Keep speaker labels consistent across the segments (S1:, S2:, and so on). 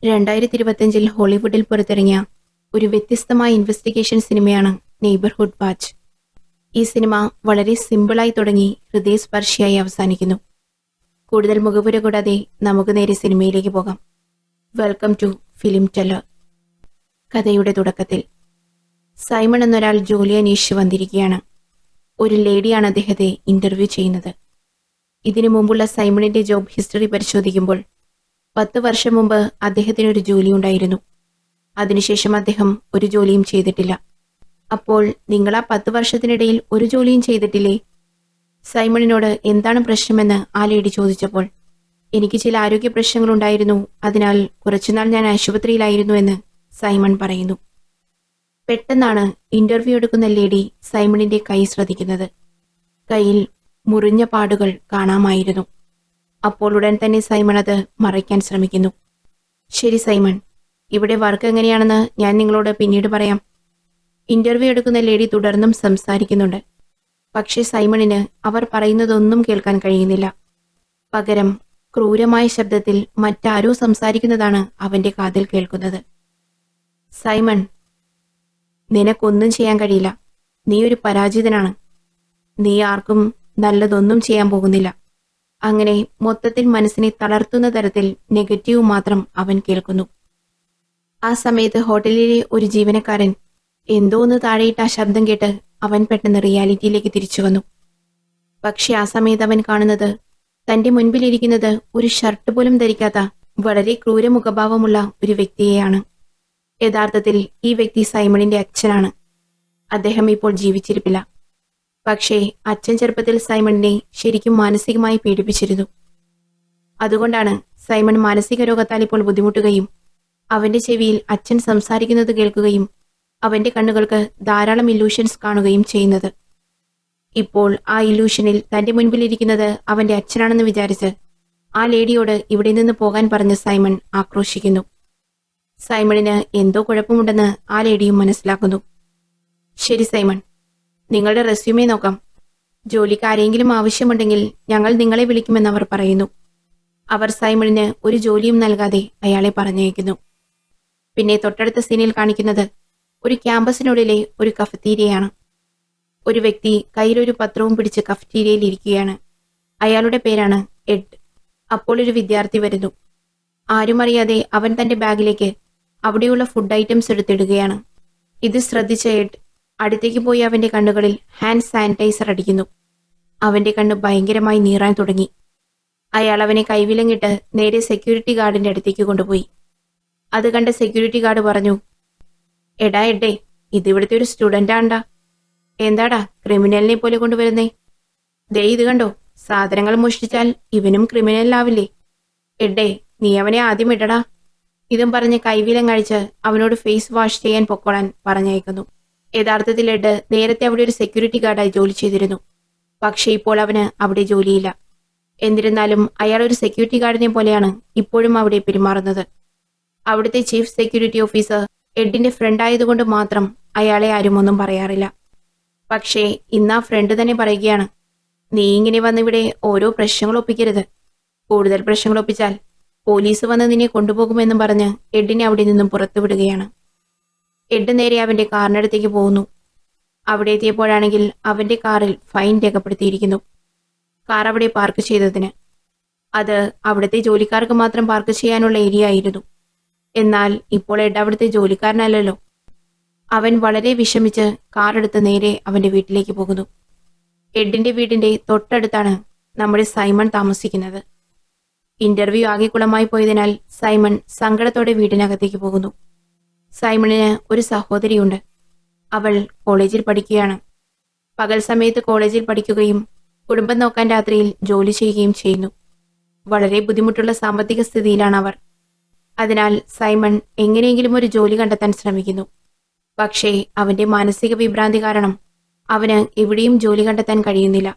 S1: 2025 ഹോളിവുഡിൽ പുറത്തിറങ്ങിയ ഒരു വ്യത്യസ്തമായ ഇൻവെസ്റ്റിഗേഷൻ സിനിമയാണ് നെയ്ബർഹുഡ് വാച്ച്. ഈ സിനിമ വളരെ സിമ്പിളായി തുടങ്ങി ഹൃദയസ്പർശിയായി അവസാനിക്കുന്നു. കൂടുതൽ മുഖവുര കൂടാതെ നമുക്ക് നേരെ സിനിമയിലേക്ക് പോകാം. Welcome to film teller. കഥയുടെ തുടക്കത്തിൽ സൈമൺ എന്നൊരാൾ ജോലി അന്വേഷിച്ച് വന്നിരിക്കുകയാണ്. ഒരു ലേഡിയാണ് അദ്ദേഹത്തെ ഇന്റർവ്യൂ ചെയ്യുന്നത്. ഇതിനു മുമ്പുള്ള സൈമണിന്റെ ജോബ് ഹിസ്റ്ററി പരിശോധിക്കുമ്പോൾ 10 വർഷം മുമ്പ് അദ്ദേഹത്തിനൊരു ജോലി ഉണ്ടായിരുന്നു. അതിനുശേഷം അദ്ദേഹം ഒരു ജോലിയും ചെയ്തിട്ടില്ല. അപ്പോൾ നിങ്ങൾ ആ 10 വർഷത്തിനിടയിൽ ഒരു ജോലിയും ചെയ്തിട്ടില്ലേ? സൈമണിനോട് എന്താണ് പ്രശ്നമെന്ന് ആ ലേഡി ചോദിച്ചപ്പോൾ, എനിക്ക് ചില ആരോഗ്യ പ്രശ്നങ്ങളുണ്ടായിരുന്നു, അതിനാൽ കുറച്ചുനാൾ ഞാൻ ആശുപത്രിയിലായിരുന്നു എന്ന് സൈമൺ പറയുന്നു. പെട്ടെന്നാണ് ഇന്റർവ്യൂ എടുക്കുന്ന ലേഡി സൈമണിന്റെ കൈ ശ്രദ്ധിക്കുന്നത്. കയ്യിൽ മുറിഞ്ഞ പാടുകൾ കാണാമായിരുന്നു. അപ്പോൾ ഉടൻ തന്നെ സൈമൺ അത് മറയ്ക്കാൻ ശ്രമിക്കുന്നു. ശരി സൈമൺ, ഇവിടെ വർക്ക് എങ്ങനെയാണെന്ന് ഞാൻ നിങ്ങളോട് പിന്നീട് പറയാം. ഇന്റർവ്യൂ എടുക്കുന്ന ലേഡി തുടർന്നും സംസാരിക്കുന്നുണ്ട്. പക്ഷേ സൈമണിന് അവർ പറയുന്നതൊന്നും കേൾക്കാൻ കഴിയുന്നില്ല. പകരം ക്രൂരമായ ശബ്ദത്തിൽ മറ്റാരോ സംസാരിക്കുന്നതാണ് അവന്റെ കാതിൽ കേൾക്കുന്നത്. സൈമൺ, നിനക്കൊന്നും ചെയ്യാൻ കഴിയില്ല. നീ ഒരു പരാജിതനാണ്. നീ ആർക്കും നല്ലതൊന്നും ചെയ്യാൻ പോകുന്നില്ല. അങ്ങനെ മൊത്തത്തിൽ മനസ്സിനെ തളർത്തുന്ന തരത്തിൽ നെഗറ്റീവ് മാത്രം അവൻ കേൾക്കുന്നു. ആ സമയത്ത് ഹോട്ടലിലെ ഒരു ജീവനക്കാരൻ എന്തോ ഒന്ന് താഴെയിട്ട് ആ ശബ്ദം കേട്ട് അവൻ പെട്ടെന്ന് റിയാലിറ്റിയിലേക്ക് തിരിച്ചു വന്നു. പക്ഷെ ആ സമയത്ത് അവൻ കാണുന്നത് തന്റെ മുൻപിലിരിക്കുന്നത് ഒരു ഷർട്ട് പോലും ധരിക്കാത്ത വളരെ ക്രൂര മുഖഭാവമുള്ള ഒരു വ്യക്തിയെയാണ്. യഥാർത്ഥത്തിൽ ഈ വ്യക്തി സൈമണിന്റെ അച്ഛനാണ്. അദ്ദേഹം ഇപ്പോൾ ജീവിച്ചിരിപ്പില്ല. പക്ഷേ അച്ഛൻ ചെറുപ്പത്തിൽ സൈമണിനെ ശരിക്കും മാനസികമായി പീഡിപ്പിച്ചിരുന്നു. അതുകൊണ്ടാണ് സൈമൺ മാനസിക രോഗത്താൽ ഇപ്പോൾ ബുദ്ധിമുട്ടുകയും അവന്റെ ചെവിയിൽ അച്ഛൻ സംസാരിക്കുന്നത് കേൾക്കുകയും അവന്റെ കണ്ണുകൾക്ക് ധാരാളം ഇല്യൂഷൻസ് കാണുകയും ചെയ്യുന്നത്. ഇപ്പോൾ ആ ഇല്യൂഷനിൽ തന്റെ മുൻപിലിരിക്കുന്നത് അവന്റെ അച്ഛനാണെന്ന് വിചാരിച്ച് ആ ലേഡിയോട് ഇവിടെ നിന്ന് പോകാൻ പറഞ്ഞ് സൈമൺ ആക്രോശിക്കുന്നു. സൈമണിന് എന്തോ കുഴപ്പമുണ്ടെന്ന് ആ ലേഡിയും മനസ്സിലാക്കുന്നു. ശരി സൈമൺ, നിങ്ങളുടെ റെസ്യൂമേ നോക്കാം. ജോലിക്ക് ആരെങ്കിലും ആവശ്യമുണ്ടെങ്കിൽ ഞങ്ങൾ നിങ്ങളെ വിളിക്കുമെന്ന് അവർ പറയുന്നു. അവർ സൈമണിന് ഒരു ജോലിയും നൽകാതെ അയാളെ പറഞ്ഞയക്കുന്നു. പിന്നെ തൊട്ടടുത്ത സീനിൽ കാണിക്കുന്നത് ഒരു ക്യാമ്പസിനുള്ളിലെ ഒരു കഫറ്റീരിയയാണ്. ഒരു വ്യക്തി കയ്യിലൊരു പത്രവും പിടിച്ച് കഫറ്റീരിയയിൽ ഇരിക്കുകയാണ്. അയാളുടെ പേരാണ് എഡ്. അപ്പോൾ ഒരു വിദ്യാർത്ഥി വരുന്നു. ആരും അറിയാതെ അവൻ തന്റെ ബാഗിലേക്ക് അവിടെയുള്ള ഫുഡ് ഐറ്റംസ് എടുത്തിടുകയാണ്. ഇത് ശ്രദ്ധിച്ച എഡ് അടുത്തേക്ക് പോയി അവന്റെ കണ്ണുകളിൽ ഹാൻഡ് സാനിറ്റൈസർ അടിക്കുന്നു. അവന്റെ കണ്ണ് ഭയങ്കരമായി നീറാൻ തുടങ്ങി. അയാൾ അവനെ കൈവിലങ്ങിട്ട് നേരെ സെക്യൂരിറ്റി ഗാർഡിന്റെ അടുത്തേക്ക് കൊണ്ടുപോയി. അത് കണ്ട സെക്യൂരിറ്റി ഗാർഡ് പറഞ്ഞു, എടാ എഡേ, ഇതിവിടുത്തെ ഒരു സ്റ്റുഡന്റ് ആണ്ടാ. എന്താടാ ക്രിമിനലിനെ പോലെ കൊണ്ടുവരുന്നേ? ദേ ഇത് കണ്ടോ, സാധനങ്ങൾ മോഷ്ടിച്ചാൽ ഇവനും ക്രിമിനലാവില്ലേ? എഡേ, നീ അവനെ ആദ്യം ഇടടാ. ഇതും പറഞ്ഞ് കൈവിലങ്ങഴിച്ച് അവനോട് ഫേസ് വാഷ് ചെയ്യാൻ പൊക്കോളാൻ പറഞ്ഞയക്കുന്നു. യഥാർത്ഥത്തിൽ എഡ് നേരത്തെ അവിടെ ഒരു സെക്യൂരിറ്റി ഗാർഡായി ജോലി ചെയ്തിരുന്നു. പക്ഷേ ഇപ്പോൾ അവന് അവിടെ ജോലിയില്ല. എന്നിരുന്നാലും അയാൾ ഒരു സെക്യൂരിറ്റി ഗാർഡിനെ പോലെയാണ് ഇപ്പോഴും അവിടെ പെരുമാറുന്നത്. അവിടുത്തെ ചീഫ് സെക്യൂരിറ്റി ഓഫീസർ എഡിന്റെ ഫ്രണ്ട് ആയതുകൊണ്ട് മാത്രം അയാളെ ആരും ഒന്നും പറയാറില്ല. പക്ഷേ ഇന്ന് ആ ഫ്രണ്ട് തന്നെ പറയുകയാണ്, നീ ഇങ്ങനെ വന്നിവിടെ ഓരോ പ്രശ്നങ്ങൾ ഒപ്പിക്കരുത്. കൂടുതൽ പ്രശ്നങ്ങൾ ഒപ്പിച്ചാൽ പോലീസ് വന്ന് നിന്നെ കൊണ്ടുപോകുമെന്നും പറഞ്ഞ് എഡിനെ അവിടെ നിന്നും പുറത്തുവിടുകയാണ്. എഡ് നേരെ അവന്റെ കാറിനടുത്തേക്ക് പോകുന്നു. അവിടെ എത്തിയപ്പോഴാണെങ്കിൽ അവന്റെ കാറിൽ ഫൈൻ രേഖപ്പെടുത്തിയിരിക്കുന്നു. കാർ അവിടെ പാർക്ക് ചെയ്തതിന്. അത് അവിടുത്തെ ജോലിക്കാർക്ക് മാത്രം പാർക്ക് ചെയ്യാനുള്ള ഏരിയ ആയിരുന്നു. എന്നാൽ ഇപ്പോൾ എഡ് അവിടുത്തെ ജോലിക്കാരനല്ലല്ലോ. അവൻ വളരെ വിഷമിച്ച് കാർ എടുത്ത് നേരെ അവന്റെ വീട്ടിലേക്ക് പോകുന്നു. എഡിന്റെ വീടിന്റെ തൊട്ടടുത്താണ് നമ്മുടെ സൈമൺ താമസിക്കുന്നത്. ഇന്റർവ്യൂ ആകെ കുളമായി പോയതിനാൽ സൈമൺ സങ്കടത്തോടെ വീടിനകത്തേക്ക് പോകുന്നു. സൈമണിന് ഒരു സഹോദരിയുണ്ട്. അവൾ കോളേജിൽ പഠിക്കുകയാണ്. പകൽ സമയത്ത് കോളേജിൽ പഠിക്കുകയും കുടുംബം നോക്കാൻ രാത്രിയിൽ ജോലി ചെയ്യുകയും ചെയ്യുന്നു. വളരെ ബുദ്ധിമുട്ടുള്ള സാമ്പത്തിക സ്ഥിതിയിലാണ് അവർ. അതിനാൽ സൈമൺ എങ്ങനെയെങ്കിലും ഒരു ജോലി കണ്ടെത്താൻ ശ്രമിക്കുന്നു. പക്ഷേ അവന്റെ മാനസിക വിഭ്രാന്തി കാരണം അവന് എവിടെയും ജോലി കണ്ടെത്താൻ കഴിയുന്നില്ല.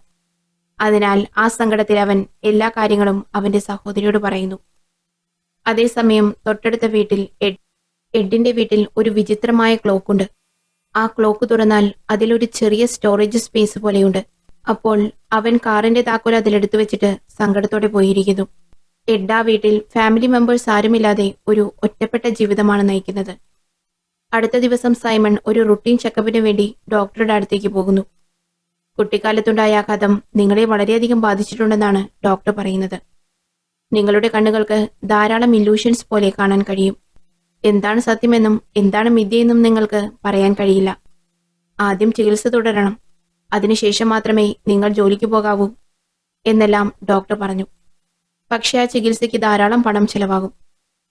S1: അതിനാൽ ആ സങ്കടത്തിൽ അവൻ എല്ലാ കാര്യങ്ങളും അവന്റെ സഹോദരിയോട് പറയുന്നു. അതേസമയം തൊട്ടടുത്ത വീട്ടിൽ എഡിന്റെ വീട്ടിൽ ഒരു വിചിത്രമായ ക്ലോക്കുണ്ട്. ആ ക്ലോക്ക് തുറന്നാൽ അതിലൊരു ചെറിയ സ്റ്റോറേജ് സ്പേസ് പോലെയുണ്ട്. അപ്പോൾ അവൻ കാറിന്റെ താക്കോൽ അതിലെടുത്തു വെച്ചിട്ട് സങ്കടത്തോടെ പോയിരിക്കുന്നു. എഡ് ആ വീട്ടിൽ ഫാമിലി മെമ്പേഴ്സ് ആരുമില്ലാതെ ഒരു ഒറ്റപ്പെട്ട ജീവിതമാണ് നയിക്കുന്നത്. അടുത്ത ദിവസം സൈമൺ ഒരു റുട്ടീൻ ചെക്കപ്പിന് വേണ്ടി ഡോക്ടറുടെ അടുത്തേക്ക് പോകുന്നു. കുട്ടിക്കാലത്തുണ്ടായ ആഘാതം നിങ്ങളെ വളരെയധികം ബാധിച്ചിട്ടുണ്ടെന്നാണ് ഡോക്ടർ പറയുന്നത്. നിങ്ങളുടെ കണ്ണുകൾക്ക് ധാരാളം ഇല്യൂഷൻസ് പോലെ കാണാൻ കഴിയും. എന്താണ് സത്യമെന്നും എന്താണ് മിഥ്യയെന്നും നിങ്ങൾക്ക് പറയാൻ കഴിയില്ല. ആദ്യം ചികിത്സ തുടരണം. അതിനുശേഷം മാത്രമേ നിങ്ങൾ ജോലിക്ക് പോകാവൂ എന്നെല്ലാം ഡോക്ടർ പറഞ്ഞു. പക്ഷേ ആ ചികിത്സയ്ക്ക് ധാരാളം പണം ചെലവാകും.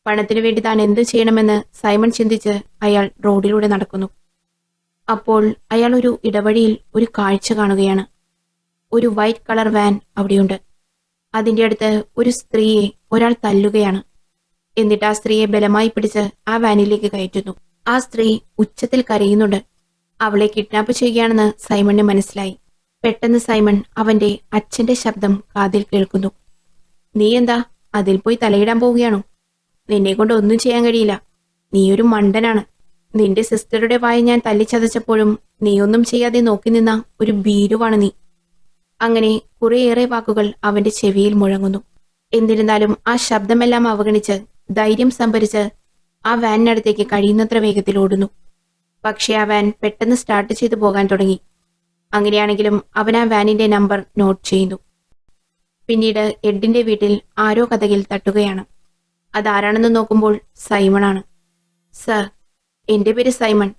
S1: പണത്തിനു വേണ്ടി താൻ എന്ത് ചെയ്യണമെന്ന് സൈമൺ ചിന്തിച്ച് അയാൾ റോഡിലൂടെ നടക്കുന്നു. അപ്പോൾ അയാൾ ഒരു ഇടവഴിയിൽ ഒരു കാഴ്ച കാണുകയാണ്. ഒരു വൈറ്റ് കളർ വാൻ അവിടെയുണ്ട്. അതിന്റെ അടുത്ത് ഒരു സ്ത്രീയെ ഒരാൾ തല്ലുകയാണ്. എന്നിട്ട് ആ സ്ത്രീയെ ബലമായി പിടിച്ച് ആ വാനിലേക്ക് കയറ്റുന്നു. ആ സ്ത്രീ ഉച്ചത്തിൽ കരയുന്നുണ്ട്. അവളെ കിഡ്നാപ്പ് ചെയ്യുകയാണെന്ന് സൈമണിന് മനസ്സിലായി. പെട്ടെന്ന് സൈമൺ അവന്റെ അച്ഛന്റെ ശബ്ദം കാതിൽ കേൾക്കുന്നു. നീ എന്താ അതിൽ പോയി തലയിടാൻ പോവുകയാണോ? നിന്നെ കൊണ്ട് ഒന്നും ചെയ്യാൻ കഴിയില്ല. നീയൊരു മണ്ടനാണ്. നിന്റെ സിസ്റ്ററുടെ വായ ഞാൻ തല്ലിച്ചതച്ചപ്പോഴും നീയൊന്നും ചെയ്യാതെ നോക്കി നിന്ന ഒരു ഭീരുവാണ് നീ. അങ്ങനെ കുറേയേറെ വാക്കുകൾ അവന്റെ ചെവിയിൽ മുഴങ്ങുന്നു. എന്നിരുന്നാലും ആ ശബ്ദമെല്ലാം അവഗണിച്ച് ധൈര്യം സംഭരിച്ച് ആ വാനിനടുത്തേക്ക് കഴിയുന്നത്ര വേഗത്തിൽ ഓടുന്നു. പക്ഷേ ആ വാൻ പെട്ടെന്ന് സ്റ്റാർട്ട് ചെയ്തു പോകാൻ തുടങ്ങി. അങ്ങനെയാണെങ്കിലും അവൻ ആ വാനിന്റെ നമ്പർ നോട്ട് ചെയ്യുന്നു. പിന്നീട് എഡിന്റെ വീട്ടിൽ ആരോ കതകിൽ തട്ടുകയാണ്. അതാരാണെന്ന് നോക്കുമ്പോൾ സൈമണാണ്. സർ, എന്റെ പേര് സൈമൺ.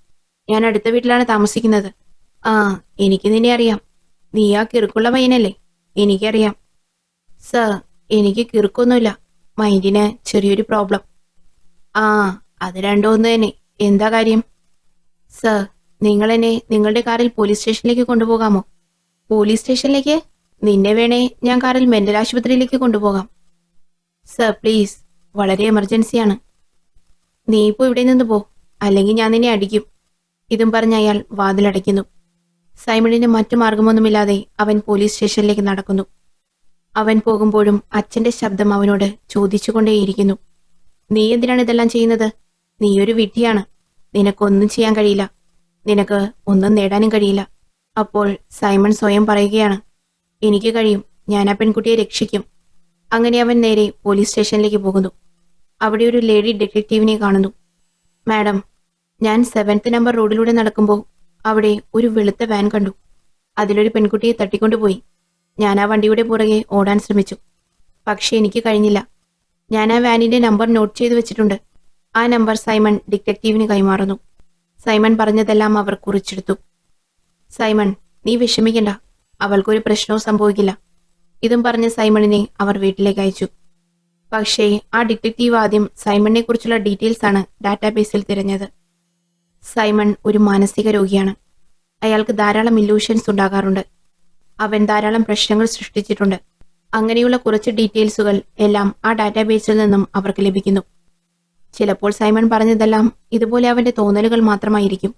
S1: ഞാൻ അടുത്ത വീട്ടിലാണ് താമസിക്കുന്നത്. ആ, എനിക്ക് നിന്നെ അറിയാം. നീ ആ കിറുക്കുള്ള പയ്യനല്ലേ? എനിക്കറിയാം. സർ, എനിക്ക് കിറുക്കൊന്നുമില്ല. മൈൻഡിന് ചെറിയൊരു പ്രോബ്ലം. ആ, അത് രണ്ടും ഒന്ന് തന്നെ. എന്താ കാര്യം? സർ, നിങ്ങൾ എന്നെ നിങ്ങളുടെ കാറിൽ പോലീസ് സ്റ്റേഷനിലേക്ക് കൊണ്ടുപോകാമോ? പോലീസ് സ്റ്റേഷനിലേക്ക്? നിന്നെ വേണേ ഞാൻ കാറിൽ മെന്റൽ ആശുപത്രിയിലേക്ക് കൊണ്ടുപോകാം. സർ പ്ലീസ്, വളരെ എമർജൻസിയാണ്. നീ ഇപ്പോൾ ഇവിടെ നിന്ന് പോ, അല്ലെങ്കിൽ ഞാൻ നിന്നെ അടിക്കും. ഇതും പറഞ്ഞ് അയാൾ വാതിലടയ്ക്കുന്നു. സൈമണിന് മറ്റു മാർഗമൊന്നുമില്ലാതെ അവൻ പോലീസ് സ്റ്റേഷനിലേക്ക് നടക്കുന്നു. അവൻ പോകുമ്പോഴും അച്ഛന്റെ ശബ്ദം അവനോട് ചോദിച്ചുകൊണ്ടേയിരിക്കുന്നു. നീ എന്തിനാണ് ഇതെല്ലാം ചെയ്യുന്നത്? നീയൊരു വിഡ്ഢിയാണ്. നിനക്കൊന്നും ചെയ്യാൻ കഴിയില്ല. നിനക്ക് ഒന്നും നേടാനും കഴിയില്ല. അപ്പോൾ സൈമൺ സ്വയം പറയുകയാണ്, എനിക്ക് കഴിയും, ഞാൻ ആ പെൺകുട്ടിയെ രക്ഷിക്കും. അങ്ങനെ അവൻ നേരെ പോലീസ് സ്റ്റേഷനിലേക്ക് പോകുന്നു. അവിടെ ഒരു ലേഡി ഡിറ്റക്റ്റീവിനെ കാണുന്നു. മാഡം, ഞാൻ 7th നമ്പർ റോഡിലൂടെ നടക്കുമ്പോൾ അവിടെ ഒരു വെളുത്ത വാൻ കണ്ടു. അതിലൊരു പെൺകുട്ടിയെ തട്ടിക്കൊണ്ടുപോയി. ഞാൻ ആ വണ്ടിയുടെ പുറകെ ഓടാൻ ശ്രമിച്ചു. പക്ഷേ എനിക്ക് കഴിഞ്ഞില്ല. ഞാൻ ആ വാനിന്റെ നമ്പർ നോട്ട് ചെയ്തു വെച്ചിട്ടുണ്ട്. ആ നമ്പർ സൈമൺ ഡിറ്റക്റ്റീവിന് കൈമാറുന്നു. സൈമൺ പറഞ്ഞതെല്ലാം അവർ കുറിച്ചെടുത്തു. സൈമൺ, നീ വിഷമിക്കണ്ട. അവൾക്കൊരു പ്രശ്നവും സംഭവിക്കില്ല. ഇതും പറഞ്ഞ് സൈമണിനെ അവർ വീട്ടിലേക്ക് അയച്ചു. പക്ഷേ ആ ഡിറ്റക്റ്റീവ് ആദ്യം സൈമണിനെ കുറിച്ചുള്ള ഡീറ്റെയിൽസ് ആണ് ഡാറ്റാബേസിൽ തിരഞ്ഞത്. സൈമൺ ഒരു മാനസിക രോഗിയാണ്. അയാൾക്ക് ധാരാളം ഇല്യൂഷൻസ് ഉണ്ടാകാറുണ്ട്. അവൻ ധാരാളം പ്രശ്നങ്ങൾ സൃഷ്ടിച്ചിട്ടുണ്ട്. അങ്ങനെയുള്ള കുറച്ച് ഡീറ്റെയിൽസുകൾ എല്ലാം ആ ഡാറ്റാബേസിൽ നിന്നും അവർക്ക് ലഭിക്കുന്നു. ചിലപ്പോൾ സൈമൺ പറഞ്ഞതെല്ലാം ഇതുപോലെ അവന്റെ തോന്നലുകൾ മാത്രമായിരിക്കും.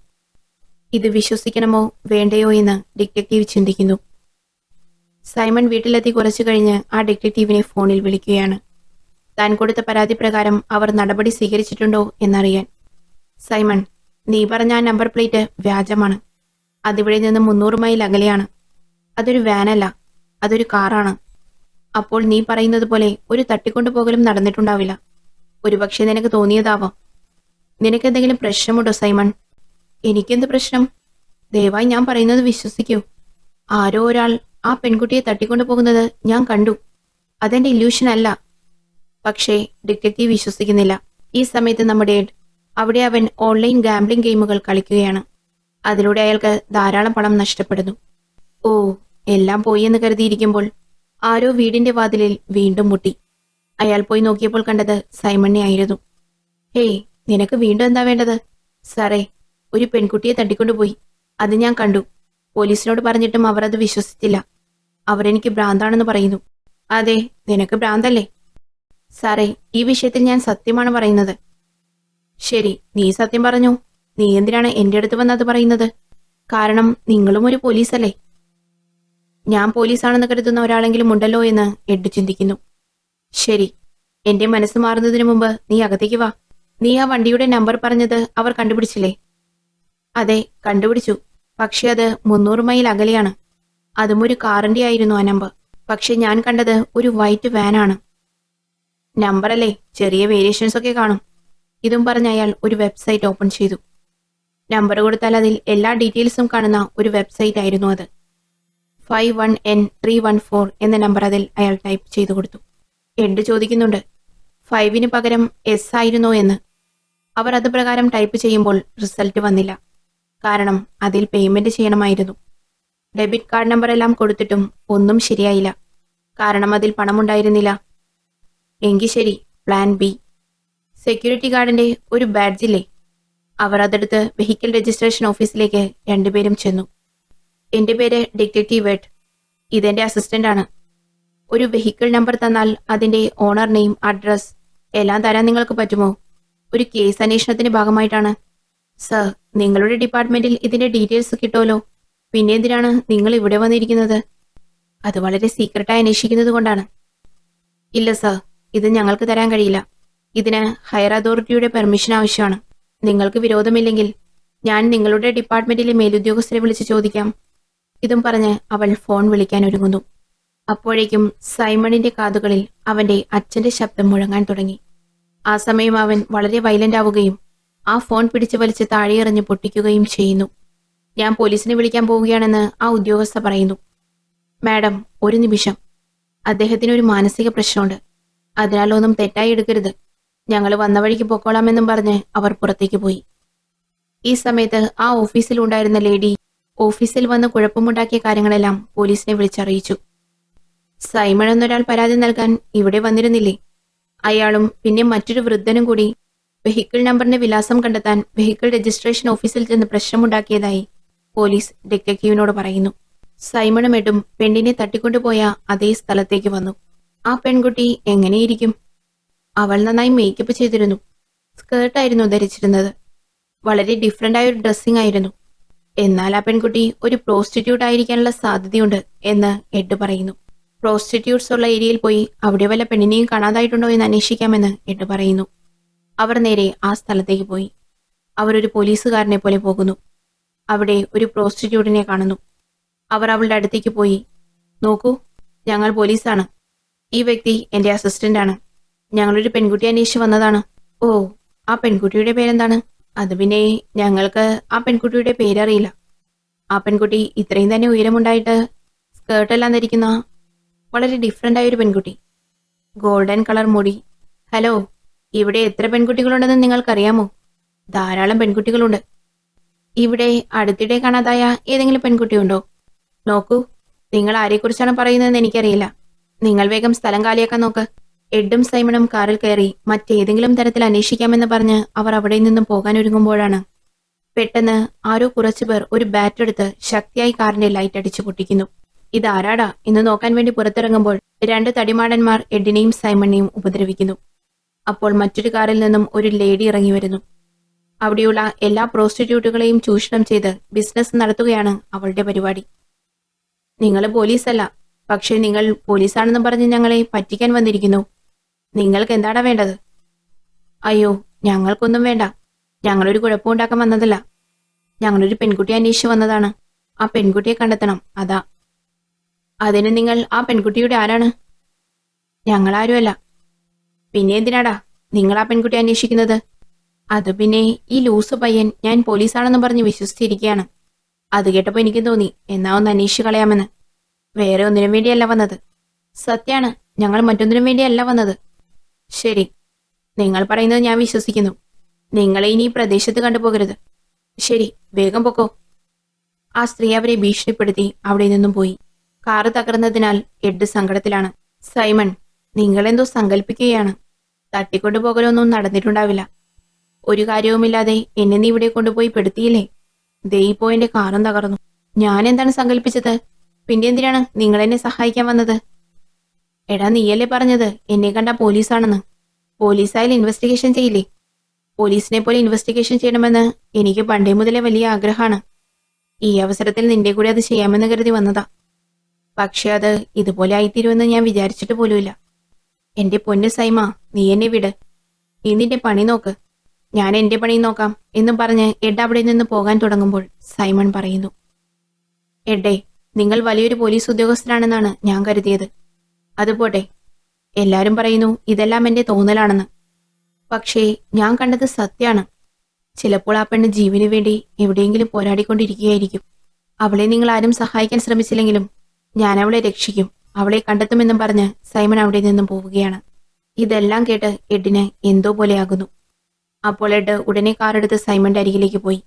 S1: ഇത് വിശ്വസിക്കണമോ വേണ്ടയോ എന്ന് ഡിറ്റക്റ്റീവ് ചിന്തിക്കുന്നു. സൈമൺ വീട്ടിലെത്തി കുറച്ചു കഴിഞ്ഞ് ആ ഡിറ്റക്റ്റീവിനെ ഫോണിൽ വിളിക്കുകയാണ്. താൻ കൊടുത്ത പരാതി പ്രകാരം അവർ നടപടി സ്വീകരിച്ചിട്ടുണ്ടോ എന്നറിയാൻ. സൈമൺ, നീ പറഞ്ഞ ആ നമ്പർ പ്ലേറ്റ് വ്യാജമാണ്. അതിവിടെ നിന്ന് 300 മൈൽ അകലെയാണ്. അതൊരു വാനല്ല, അതൊരു കാറാണ്. അപ്പോൾ നീ പറയുന്നത് പോലെ ഒരു തട്ടിക്കൊണ്ടുപോകലും നടന്നിട്ടുണ്ടാവില്ല. ഒരുപക്ഷെ നിനക്ക് തോന്നിയതാവാം. നിനക്കെന്തെങ്കിലും പ്രശ്നമുണ്ടോ സൈമൺ? എനിക്കെന്ത് പ്രശ്നം? ദയവായി ഞാൻ പറയുന്നത് വിശ്വസിക്കൂ. ആരോ ഒരാൾ ആ പെൺകുട്ടിയെ തട്ടിക്കൊണ്ടുപോകുന്നത് ഞാൻ കണ്ടു. അതെന്റെ ഇല്യൂഷൻ അല്ല. പക്ഷേ ഡിറ്റക്റ്റീവ് വിശ്വസിക്കുന്നില്ല. ഈ സമയത്ത് നമ്മുടെ അവിടെ അവൻ ഓൺലൈൻ ഗാംബ്ലിംഗ് ഗെയിമുകൾ കളിക്കുകയാണ്. അതിലൂടെ അയാൾക്ക് ധാരാളം പണം നഷ്ടപ്പെടുന്നു. ഓ, എല്ലാം പോയി എന്ന് കരുതിയിരിക്കുമ്പോൾ ആരോ വീടിന്റെ വാതിലിൽ വീണ്ടും മുട്ടി. അയാൾ പോയി നോക്കിയപ്പോൾ കണ്ടത് സൈമണിനെ ആയിരുന്നു. ഹേയ്, നിനക്ക് വീണ്ടും എന്താ വേണ്ടത്? സാറേ, ഒരു പെൺകുട്ടിയെ തട്ടിക്കൊണ്ടുപോയി. അത് ഞാൻ കണ്ടു. പോലീസിനോട് പറഞ്ഞിട്ടും അവർ അത് വിശ്വസിച്ചില്ല. അവരെനിക്ക് ഭ്രാന്താണെന്ന് പറയുന്നു. അതെ, നിനക്ക് ഭ്രാന്തല്ലേ? സാറേ, ഈ വിഷയത്തിൽ ഞാൻ സത്യമാണ് പറയുന്നത്. ശരി, നീ സത്യം പറഞ്ഞു. നീ എന്തിനാണ് എന്റെ അടുത്ത് വന്നത് പറയുന്നത്? കാരണം നിങ്ങളും ഒരു പോലീസല്ലേ? ഞാൻ പോലീസാണെന്ന് കരുതുന്ന ഒരാളെങ്കിലും ഉണ്ടല്ലോ എന്ന് എഡ് ചിന്തിക്കുന്നു. ശരി, എന്റെ മനസ്സ് മാറുന്നതിന് മുമ്പ് നീ അകത്തേക്ക് വാ. നീ ആ വണ്ടിയുടെ നമ്പർ പറഞ്ഞത് അവർ കണ്ടുപിടിച്ചില്ലേ? അതെ, കണ്ടുപിടിച്ചു. പക്ഷെ അത് 300 മൈൽ അകലെയാണ്. അതും ഒരു കാറിന്റെ ആയിരുന്നു ആ നമ്പർ. പക്ഷെ ഞാൻ കണ്ടത് ഒരു വൈറ്റ് വാനാണ്. നമ്പറല്ലേ, ചെറിയ വേരിയേഷൻസ് ഒക്കെ കാണും. ഇതും പറഞ്ഞ് അയാൾ ഒരു വെബ്സൈറ്റ് ഓപ്പൺ ചെയ്തു. നമ്പർ കൊടുത്താൽ അതിൽ എല്ലാ ഡീറ്റെയിൽസും കാണുന്ന ഒരു വെബ്സൈറ്റ് ആയിരുന്നു അത്. 51N314 എന്ന നമ്പർ അതിൽ അയാൾ ടൈപ്പ് ചെയ്തു കൊടുത്തു. എഡ് ചോദിക്കുന്നുണ്ട്, 5 പകരം S ആയിരുന്നോ എന്ന്. അവർ അത് പ്രകാരം ടൈപ്പ് ചെയ്യുമ്പോൾ റിസൾട്ട് വന്നില്ല. കാരണം അതിൽ പേയ്മെന്റ് ചെയ്യണമായിരുന്നു. ഡെബിറ്റ് കാർഡ് നമ്പർ എല്ലാം കൊടുത്തിട്ടും ഒന്നും ശരിയായില്ല. കാരണം അതിൽ പണമുണ്ടായിരുന്നില്ല. എങ്കിൽ ശരി, പ്ലാൻ ബി. സെക്യൂരിറ്റി ഗാർഡിന്റെ ഒരു ബാഡ്ജില്ലേ? അവർ അതെടുത്ത് വെഹിക്കിൾ രജിസ്ട്രേഷൻ ഓഫീസിലേക്ക് രണ്ടുപേരും ചെന്നു. എന്റെ പേര് ഡിറ്റക്റ്റീവ് എഡ്. ഇതെന്റെ അസിസ്റ്റന്റ് ആണ്. ഒരു വെഹിക്കിൾ നമ്പർ തന്നാൽ അതിന്റെ ഓണർ നെയിം, അഡ്രസ് എല്ലാം തരാൻ നിങ്ങൾക്ക് പറ്റുമോ? ഒരു കേസ് അന്വേഷണത്തിന്റെ ഭാഗമായിട്ടാണ്. സർ, നിങ്ങളുടെ ഡിപ്പാർട്ട്മെന്റിൽ ഇതിന്റെ ഡീറ്റെയിൽസ് കിട്ടുമല്ലോ. പിന്നെ എന്തിനാണ് നിങ്ങൾ ഇവിടെ വന്നിരിക്കുന്നത്? അത് വളരെ സീക്രട്ടായി അന്വേഷിക്കുന്നത് കൊണ്ടാണ്. ഇല്ല സർ, ഇത് ഞങ്ങൾക്ക് തരാൻ കഴിയില്ല. ഇതിന് ഹയർ അതോറിറ്റിയുടെ പെർമിഷൻ ആവശ്യമാണ്. നിങ്ങൾക്ക് വിരോധമില്ലെങ്കിൽ ഞാൻ നിങ്ങളുടെ ഡിപ്പാർട്ട്മെന്റിലെ മേലുദ്യോഗസ്ഥരെ വിളിച്ച് ചോദിക്കാം. ഇതും പറഞ്ഞ് അവൾ ഫോൺ വിളിക്കാൻ ഒരുങ്ങുന്നു. അപ്പോഴേക്കും സൈമണിന്റെ കാതുകളിൽ അവന്റെ അച്ഛന്റെ ശബ്ദം മുഴങ്ങാൻ തുടങ്ങി. ആ സമയം അവൻ വളരെ വയലന്റ് ആവുകയും ആ ഫോൺ പിടിച്ചു വലിച്ച് താഴെയെറിഞ്ഞ് പൊട്ടിക്കുകയും ചെയ്യുന്നു. ഞാൻ പോലീസിനെ വിളിക്കാൻ പോവുകയാണെന്ന് ആ ഉദ്യോഗസ്ഥ പറയുന്നു. മാഡം, ഒരു നിമിഷം. അദ്ദേഹത്തിന് ഒരു മാനസിക പ്രശ്നമുണ്ട്. അതിനാൽ ഒന്നും തെറ്റായി എടുക്കരുത്. ഞങ്ങൾ വന്ന വഴിക്ക് പൊക്കോളാമെന്നും പറഞ്ഞ് അവർ പുറത്തേക്ക് പോയി. ഈ സമയത്ത് ആ ഓഫീസിലുണ്ടായിരുന്ന ലേഡി ഓഫീസിൽ വന്ന് കുഴപ്പമുണ്ടാക്കിയ കാര്യങ്ങളെല്ലാം പോലീസിനെ വിളിച്ചറിയിച്ചു. സൈമൺ എന്നൊരാൾ പരാതി നൽകാൻ ഇവിടെ വന്നിരുന്നില്ലേ? അയാളും പിന്നെ മറ്റൊരു വൃദ്ധനും കൂടി വെഹിക്കിൾ നമ്പറിന്റെ വിലാസം കണ്ടെത്താൻ വെഹിക്കിൾ രജിസ്ട്രേഷൻ ഓഫീസിൽ ചെന്ന് പ്രശ്നമുണ്ടാക്കിയതായി പോലീസ് ഡിറ്റക്റ്റീവിനോട് പറയുന്നു. സൈമണും എഡും പെണ്ണിനെ തട്ടിക്കൊണ്ടുപോയ അതേ സ്ഥലത്തേക്ക് വന്നു. ആ പെൺകുട്ടി എങ്ങനെയിരിക്കും? അവൾ നന്നായി മേക്കപ്പ് ചെയ്തിരുന്നു. സ്കേർട്ടായിരുന്നു ധരിച്ചിരുന്നത്. വളരെ ഡിഫറൻ്റ് ആയ ഒരു ഡ്രസ്സിംഗ് ആയിരുന്നു. എന്നാൽ ആ പെൺകുട്ടി ഒരു പ്രോസ്റ്റിറ്റ്യൂട്ട് ആയിരിക്കാനുള്ള സാധ്യതയുണ്ട് എന്ന് എഡ് പറയുന്നു. പ്രോസ്റ്റിറ്റ്യൂട്ട്സ് ഉള്ള ഏരിയയിൽ പോയി അവിടെ വല്ല പെണ്ണിനെയും കാണാതായിട്ടുണ്ടോ എന്ന് അന്വേഷിക്കാമെന്ന് എഡ് പറയുന്നു. അവർ നേരെ ആ സ്ഥലത്തേക്ക് പോയി. അവരൊരു പോലീസുകാരനെ പോലെ പോകുന്നു. അവിടെ ഒരു പ്രോസ്റ്റിറ്റ്യൂട്ടിനെ കാണുന്നു. അവർ അവളുടെ അടുത്തേക്ക് പോയി, നോക്കൂ, ഞങ്ങൾ പോലീസാണ്. ഈ വ്യക്തി എന്റെ അസിസ്റ്റന്റാണ്. ഞങ്ങളൊരു പെൺകുട്ടി അന്വേഷിച്ച് വന്നതാണ്. ഓ, ആ പെൺകുട്ടിയുടെ പേരെന്താണ്? അത് പിന്നെ ഞങ്ങൾക്ക് ആ പെൺകുട്ടിയുടെ പേരറിയില്ല. ആ പെൺകുട്ടി ഇത്രയും തന്നെ ഉയരമുണ്ടായിട്ട് സ്കേർട്ടെല്ലാം ധരിക്കുന്ന വളരെ ഡിഫറെൻ്റ് ആയൊരു പെൺകുട്ടി. ഗോൾഡൻ കളർ മുടി. ഹലോ, ഇവിടെ എത്ര പെൺകുട്ടികളുണ്ടെന്ന് നിങ്ങൾക്കറിയാമോ? ധാരാളം പെൺകുട്ടികളുണ്ട്. ഇവിടെ അടുത്തിടെ കാണാതായ ഏതെങ്കിലും പെൺകുട്ടിയുണ്ടോ? നോക്കൂ, നിങ്ങൾ ആരെക്കുറിച്ചാണ് പറയുന്നതെന്ന് എനിക്കറിയില്ല. നിങ്ങൾ വേഗം സ്ഥലം കാലിയാക്കാൻ നോക്ക്. എഡും സൈമണും കാറിൽ കയറി മറ്റേതെങ്കിലും തരത്തിൽ അന്വേഷിക്കാമെന്ന് പറഞ്ഞ് അവർ അവിടെ നിന്നും പോകാൻ ഒരുങ്ങുമ്പോഴാണ് പെട്ടെന്ന് ആരോ കുറച്ചുപേർ ഒരു ബാറ്റ് എടുത്ത് ശക്തിയായി കാറിന്റെ ലൈറ്റ് അടിച്ചു പൊട്ടിക്കുന്നു. ഇതാരാടാ എന്ന് നോക്കാൻ വേണ്ടി പുറത്തിറങ്ങുമ്പോൾ 2 തടിമാടന്മാർ എഡിനെയും സൈമണിനെയും ഉപദ്രവിക്കുന്നു. അപ്പോൾ മറ്റൊരു കാറിൽ നിന്നും ഒരു ലേഡി ഇറങ്ങി വരുന്നു. അവിടെയുള്ള എല്ലാ പ്രോസ്റ്റിറ്റ്യൂട്ടുകളെയും ചൂഷണം ചെയ്ത് ബിസിനസ് നടത്തുകയാണ് അവളുടെ പരിപാടി. നിങ്ങൾ പോലീസല്ല, പക്ഷേ നിങ്ങൾ പോലീസാണെന്ന് പറഞ്ഞ് ഞങ്ങളെ പറ്റിക്കാൻ വന്നിരിക്കുന്നു. നിങ്ങൾക്ക് എന്താടാ വേണ്ടത്? അയ്യോ, ഞങ്ങൾക്കൊന്നും വേണ്ട. ഞങ്ങളൊരു കുഴപ്പമുണ്ടാക്കാൻ വന്നതല്ല. ഞങ്ങളൊരു പെൺകുട്ടിയെ അന്വേഷിച്ച് വന്നതാണ്. ആ പെൺകുട്ടിയെ കണ്ടെത്തണം, അതാ. അതിന് നിങ്ങൾ ആ പെൺകുട്ടിയുടെ ആരാണ്? ഞങ്ങളാരുമല്ല. പിന്നെ എന്തിനാടാ നിങ്ങൾ ആ പെൺകുട്ടിയെ അന്വേഷിക്കുന്നത്? അത് പിന്നെ ഈ ലൂസ് പയ്യൻ ഞാൻ പോലീസാണെന്ന് പറഞ്ഞ് വിശ്വസിച്ചിരിക്കുകയാണ്. അത് കേട്ടപ്പോൾ എനിക്ക് തോന്നി എന്നാ ഒന്ന് അന്വേഷിച്ച് കളയാമെന്ന്. വേറെ ഒന്നിനും വേണ്ടിയല്ല വന്നത്. സത്യാണ്, ഞങ്ങൾ മറ്റൊന്നിനും വേണ്ടിയല്ല വന്നത്. ശരി, നിങ്ങൾ പറയുന്നത് ഞാൻ വിശ്വസിക്കുന്നു. നിങ്ങളെ ഇനി ഈ പ്രദേശത്ത് കണ്ടുപോകരുത്. ശരി, വേഗം പൊക്കോ. ആ സ്ത്രീ അവരെ ഭീഷണിപ്പെടുത്തി അവിടെ നിന്നും പോയി. കാറ് തകർന്നതിനാൽ എഡ് സങ്കടത്തിലാണ്. സൈമൺ, നിങ്ങളെന്തോ സങ്കല്പിക്കുകയാണ്. തട്ടിക്കൊണ്ടുപോകലൊന്നും നടന്നിട്ടുണ്ടാവില്ല. ഒരു കാര്യവുമില്ലാതെ എന്നെ നീ ഇവിടെ കൊണ്ടുപോയി പെടുത്തിയില്ലേ? ദേ ഇപ്പോ എന്റെ കാറും തകർന്നു. ഞാൻ എന്താണ് സങ്കല്പിച്ചത്? പിന്നെ എന്തിനാണ് നിങ്ങൾ എന്നെ സഹായിക്കാൻ വന്നത്? എടാ, നീയല്ലേ പറഞ്ഞത് എന്നെ കണ്ട പോലീസാണെന്ന്? പോലീസായാലും ഇൻവെസ്റ്റിഗേഷൻ ചെയ്യില്ലേ? പോലീസിനെ പോലെ ഇൻവെസ്റ്റിഗേഷൻ ചെയ്യണമെന്ന് എനിക്ക് പണ്ടേ മുതലേ വലിയ ആഗ്രഹമാണ്. ഈ അവസരത്തിൽ നിന്റെ കൂടെ അത് ചെയ്യാമെന്ന് കരുതി വന്നതാ. പക്ഷെ അത് ഇതുപോലെ ആയിത്തീരുമെന്ന് ഞാൻ വിചാരിച്ചിട്ട് പോലുമില്ല. എന്റെ പൊന്ന് സൈമ, നീ എന്നെ വിട്. നീ നിന്റെ പണി നോക്ക്, ഞാൻ എന്റെ പണി നോക്കാം എന്നും പറഞ്ഞ് എഡ് അവിടെ നിന്ന് പോകാൻ തുടങ്ങുമ്പോൾ സൈമൺ പറയുന്നു, എഡേ, നിങ്ങൾ വലിയൊരു പോലീസ് ഉദ്യോഗസ്ഥനാണെന്നാണ് ഞാൻ കരുതിയത്. അതുപോട്ടെ, എല്ലാരും പറയുന്നു ഇതെല്ലാം എന്റെ തോന്നലാണെന്ന്. പക്ഷേ ഞാൻ കണ്ടത് സത്യാണ്. ചിലപ്പോൾ ആ പെണ്ണ് ജീവന് വേണ്ടി എവിടെയെങ്കിലും പോരാടിക്കൊണ്ടിരിക്കുകയായിരിക്കും. അവളെ നിങ്ങൾ ആരും സഹായിക്കാൻ ശ്രമിച്ചില്ലെങ്കിലും ഞാൻ അവളെ രക്ഷിക്കും, അവളെ കണ്ടെത്തുമെന്നും പറഞ്ഞ് സൈമൺ അവിടെ നിന്നും പോവുകയാണ്. ഇതെല്ലാം കേട്ട് എഡിന് എന്തോ പോലെയാകുന്നു. അപ്പോൾ എഡ് ഉടനെ കാറെടുത്ത് സൈമന്റെ അരികിലേക്ക് പോയി.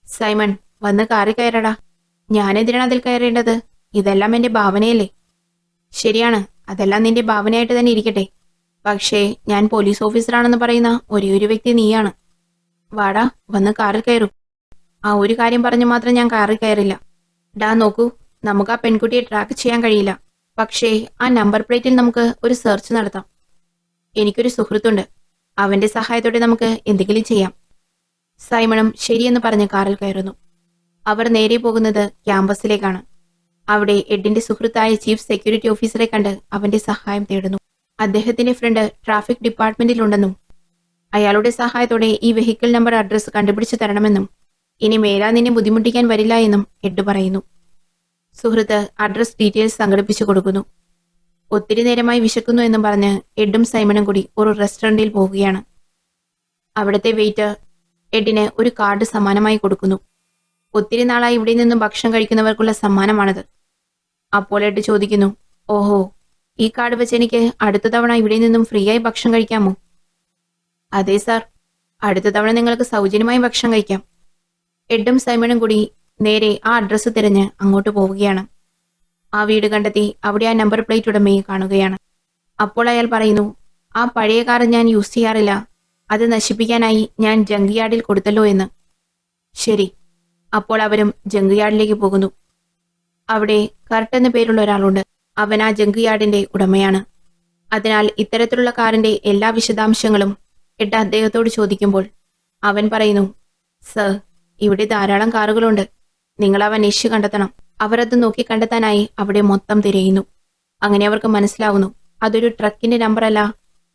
S1: സൈമൺ, വന്ന് കാറിൽ കയറടാ. ഞാനെന്തിനാണ് അതിൽ കയറേണ്ടത്? ഇതെല്ലാം എന്റെ ഭാവനയല്ലേ? ശരിയാണ്, അതെല്ലാം നിന്റെ ഭാവനയായിട്ട് തന്നെ ഇരിക്കട്ടെ. പക്ഷേ ഞാൻ പോലീസ് ഓഫീസറാണെന്ന് പറയുന്ന ഒരേയൊരു വ്യക്തി നീയാണ്. വാടാ, വന്ന് കാറിൽ കയറൂ. ആ ഒരു കാര്യം പറഞ്ഞു മാത്രം ഞാൻ കാറിൽ കയറില്ല. ഡാ നോക്കൂ, നമുക്ക് ആ പെൺകുട്ടിയെ ട്രാക്ക് ചെയ്യാൻ കഴിയില്ല. പക്ഷേ ആ നമ്പർ പ്ലേറ്റിൽ നമുക്ക് ഒരു സെർച്ച് നടത്താം. എനിക്കൊരു സുഹൃത്തുണ്ട്, അവന്റെ സഹായത്തോടെ നമുക്ക് എന്തെങ്കിലും ചെയ്യാം. സൈമണും ശരിയെന്ന് പറഞ്ഞ് കാറിൽ കയറുന്നു. അവർ നേരെ പോകുന്നത് ക്യാമ്പസിലേക്കാണ്. അവിടെ എഡിന്റെ സുഹൃത്തായ ചീഫ് സെക്യൂരിറ്റി ഓഫീസറെ കണ്ട് അവന്റെ സഹായം തേടുന്നു. അദ്ദേഹത്തിന്റെ ഫ്രണ്ട് ട്രാഫിക് ഡിപ്പാർട്ട്മെന്റിലുണ്ടെന്നും അയാളുടെ സഹായത്തോടെ ഈ വെഹിക്കിൾ നമ്പർ അഡ്രസ് കണ്ടുപിടിച്ചു തരണമെന്നും ഇനി മേലാ നിന്നെ ബുദ്ധിമുട്ടിക്കാൻ വരില്ല എന്നും എഡ് പറയുന്നു. സുഹൃത്ത് അഡ്രസ് ഡീറ്റെയിൽസ് സംഘടിപ്പിച്ചു കൊടുക്കുന്നു. ഒത്തിരി നേരമായി വിശക്കുന്നു എന്നും പറഞ്ഞ് എഡും സൈമണും കൂടി ഒരു റെസ്റ്റോറന്റിൽ പോവുകയാണ്. അവിടുത്തെ വെയിറ്റർ എഡിന് ഒരു കാർഡ് സമ്മാനമായി കൊടുക്കുന്നു. ഒത്തിരി നാളായി ഇവിടെ നിന്നും ഭക്ഷണം കഴിക്കുന്നവർക്കുള്ള സമ്മാനമാണത്. അപ്പോൾ എഡ് ചോദിക്കുന്നു, ഓഹോ, ഈ കാർഡ് വെച്ച് എനിക്ക് അടുത്ത തവണ ഇവിടെ നിന്നും ഫ്രീ ആയി ഭക്ഷണം കഴിക്കാമോ? അതെ സാർ, അടുത്ത തവണ നിങ്ങൾക്ക് സൗജന്യമായി ഭക്ഷണം കഴിക്കാം. എഡും സൈമണും കൂടി നേരെ ആ അഡ്രസ്സ് തിരഞ്ഞ് അങ്ങോട്ട് പോവുകയാണ്. ആ വീട് കണ്ടെത്തി അവിടെ ആ നമ്പർ പ്ലേറ്റ് ഉടമയെ കാണുകയാണ്. അപ്പോൾ അയാൾ പറയുന്നു, ആ പഴയ കാർ ഞാൻ യൂസ് ചെയ്യാറില്ല, അത് നശിപ്പിക്കാനായി ഞാൻ ജങ്ക് യാർഡിൽ കൊടുത്തല്ലോ എന്ന്. ശരി, അപ്പോൾ അവരും ജങ്ക് യാർഡിലേക്ക് പോകുന്നു. അവിടെ കർട്ട് എന്ന പേരുള്ള ഒരാളുണ്ട്. അവൻ ആ ജങ്ക് യാർഡിന്റെ ഉടമയാണ്. അതിനാൽ ഇത്തരത്തിലുള്ള കാറിന്റെ എല്ലാ വിശദാംശങ്ങളും എഡ് അദ്ദേഹത്തോട് ചോദിക്കുമ്പോൾ അവൻ പറയുന്നു, സർ, ഇവിടെ ധാരാളം കാറുകളുണ്ട്, നിങ്ങൾ അവ അന്വേഷിച്ച് കണ്ടെത്തണം. അവർ അത് നോക്കി കണ്ടെത്താനായി അവിടെ മൊത്തം തിരയുന്നു. അങ്ങനെ അവർക്ക് മനസ്സിലാവുന്നു അതൊരു ട്രക്കിന്റെ നമ്പർ അല്ല,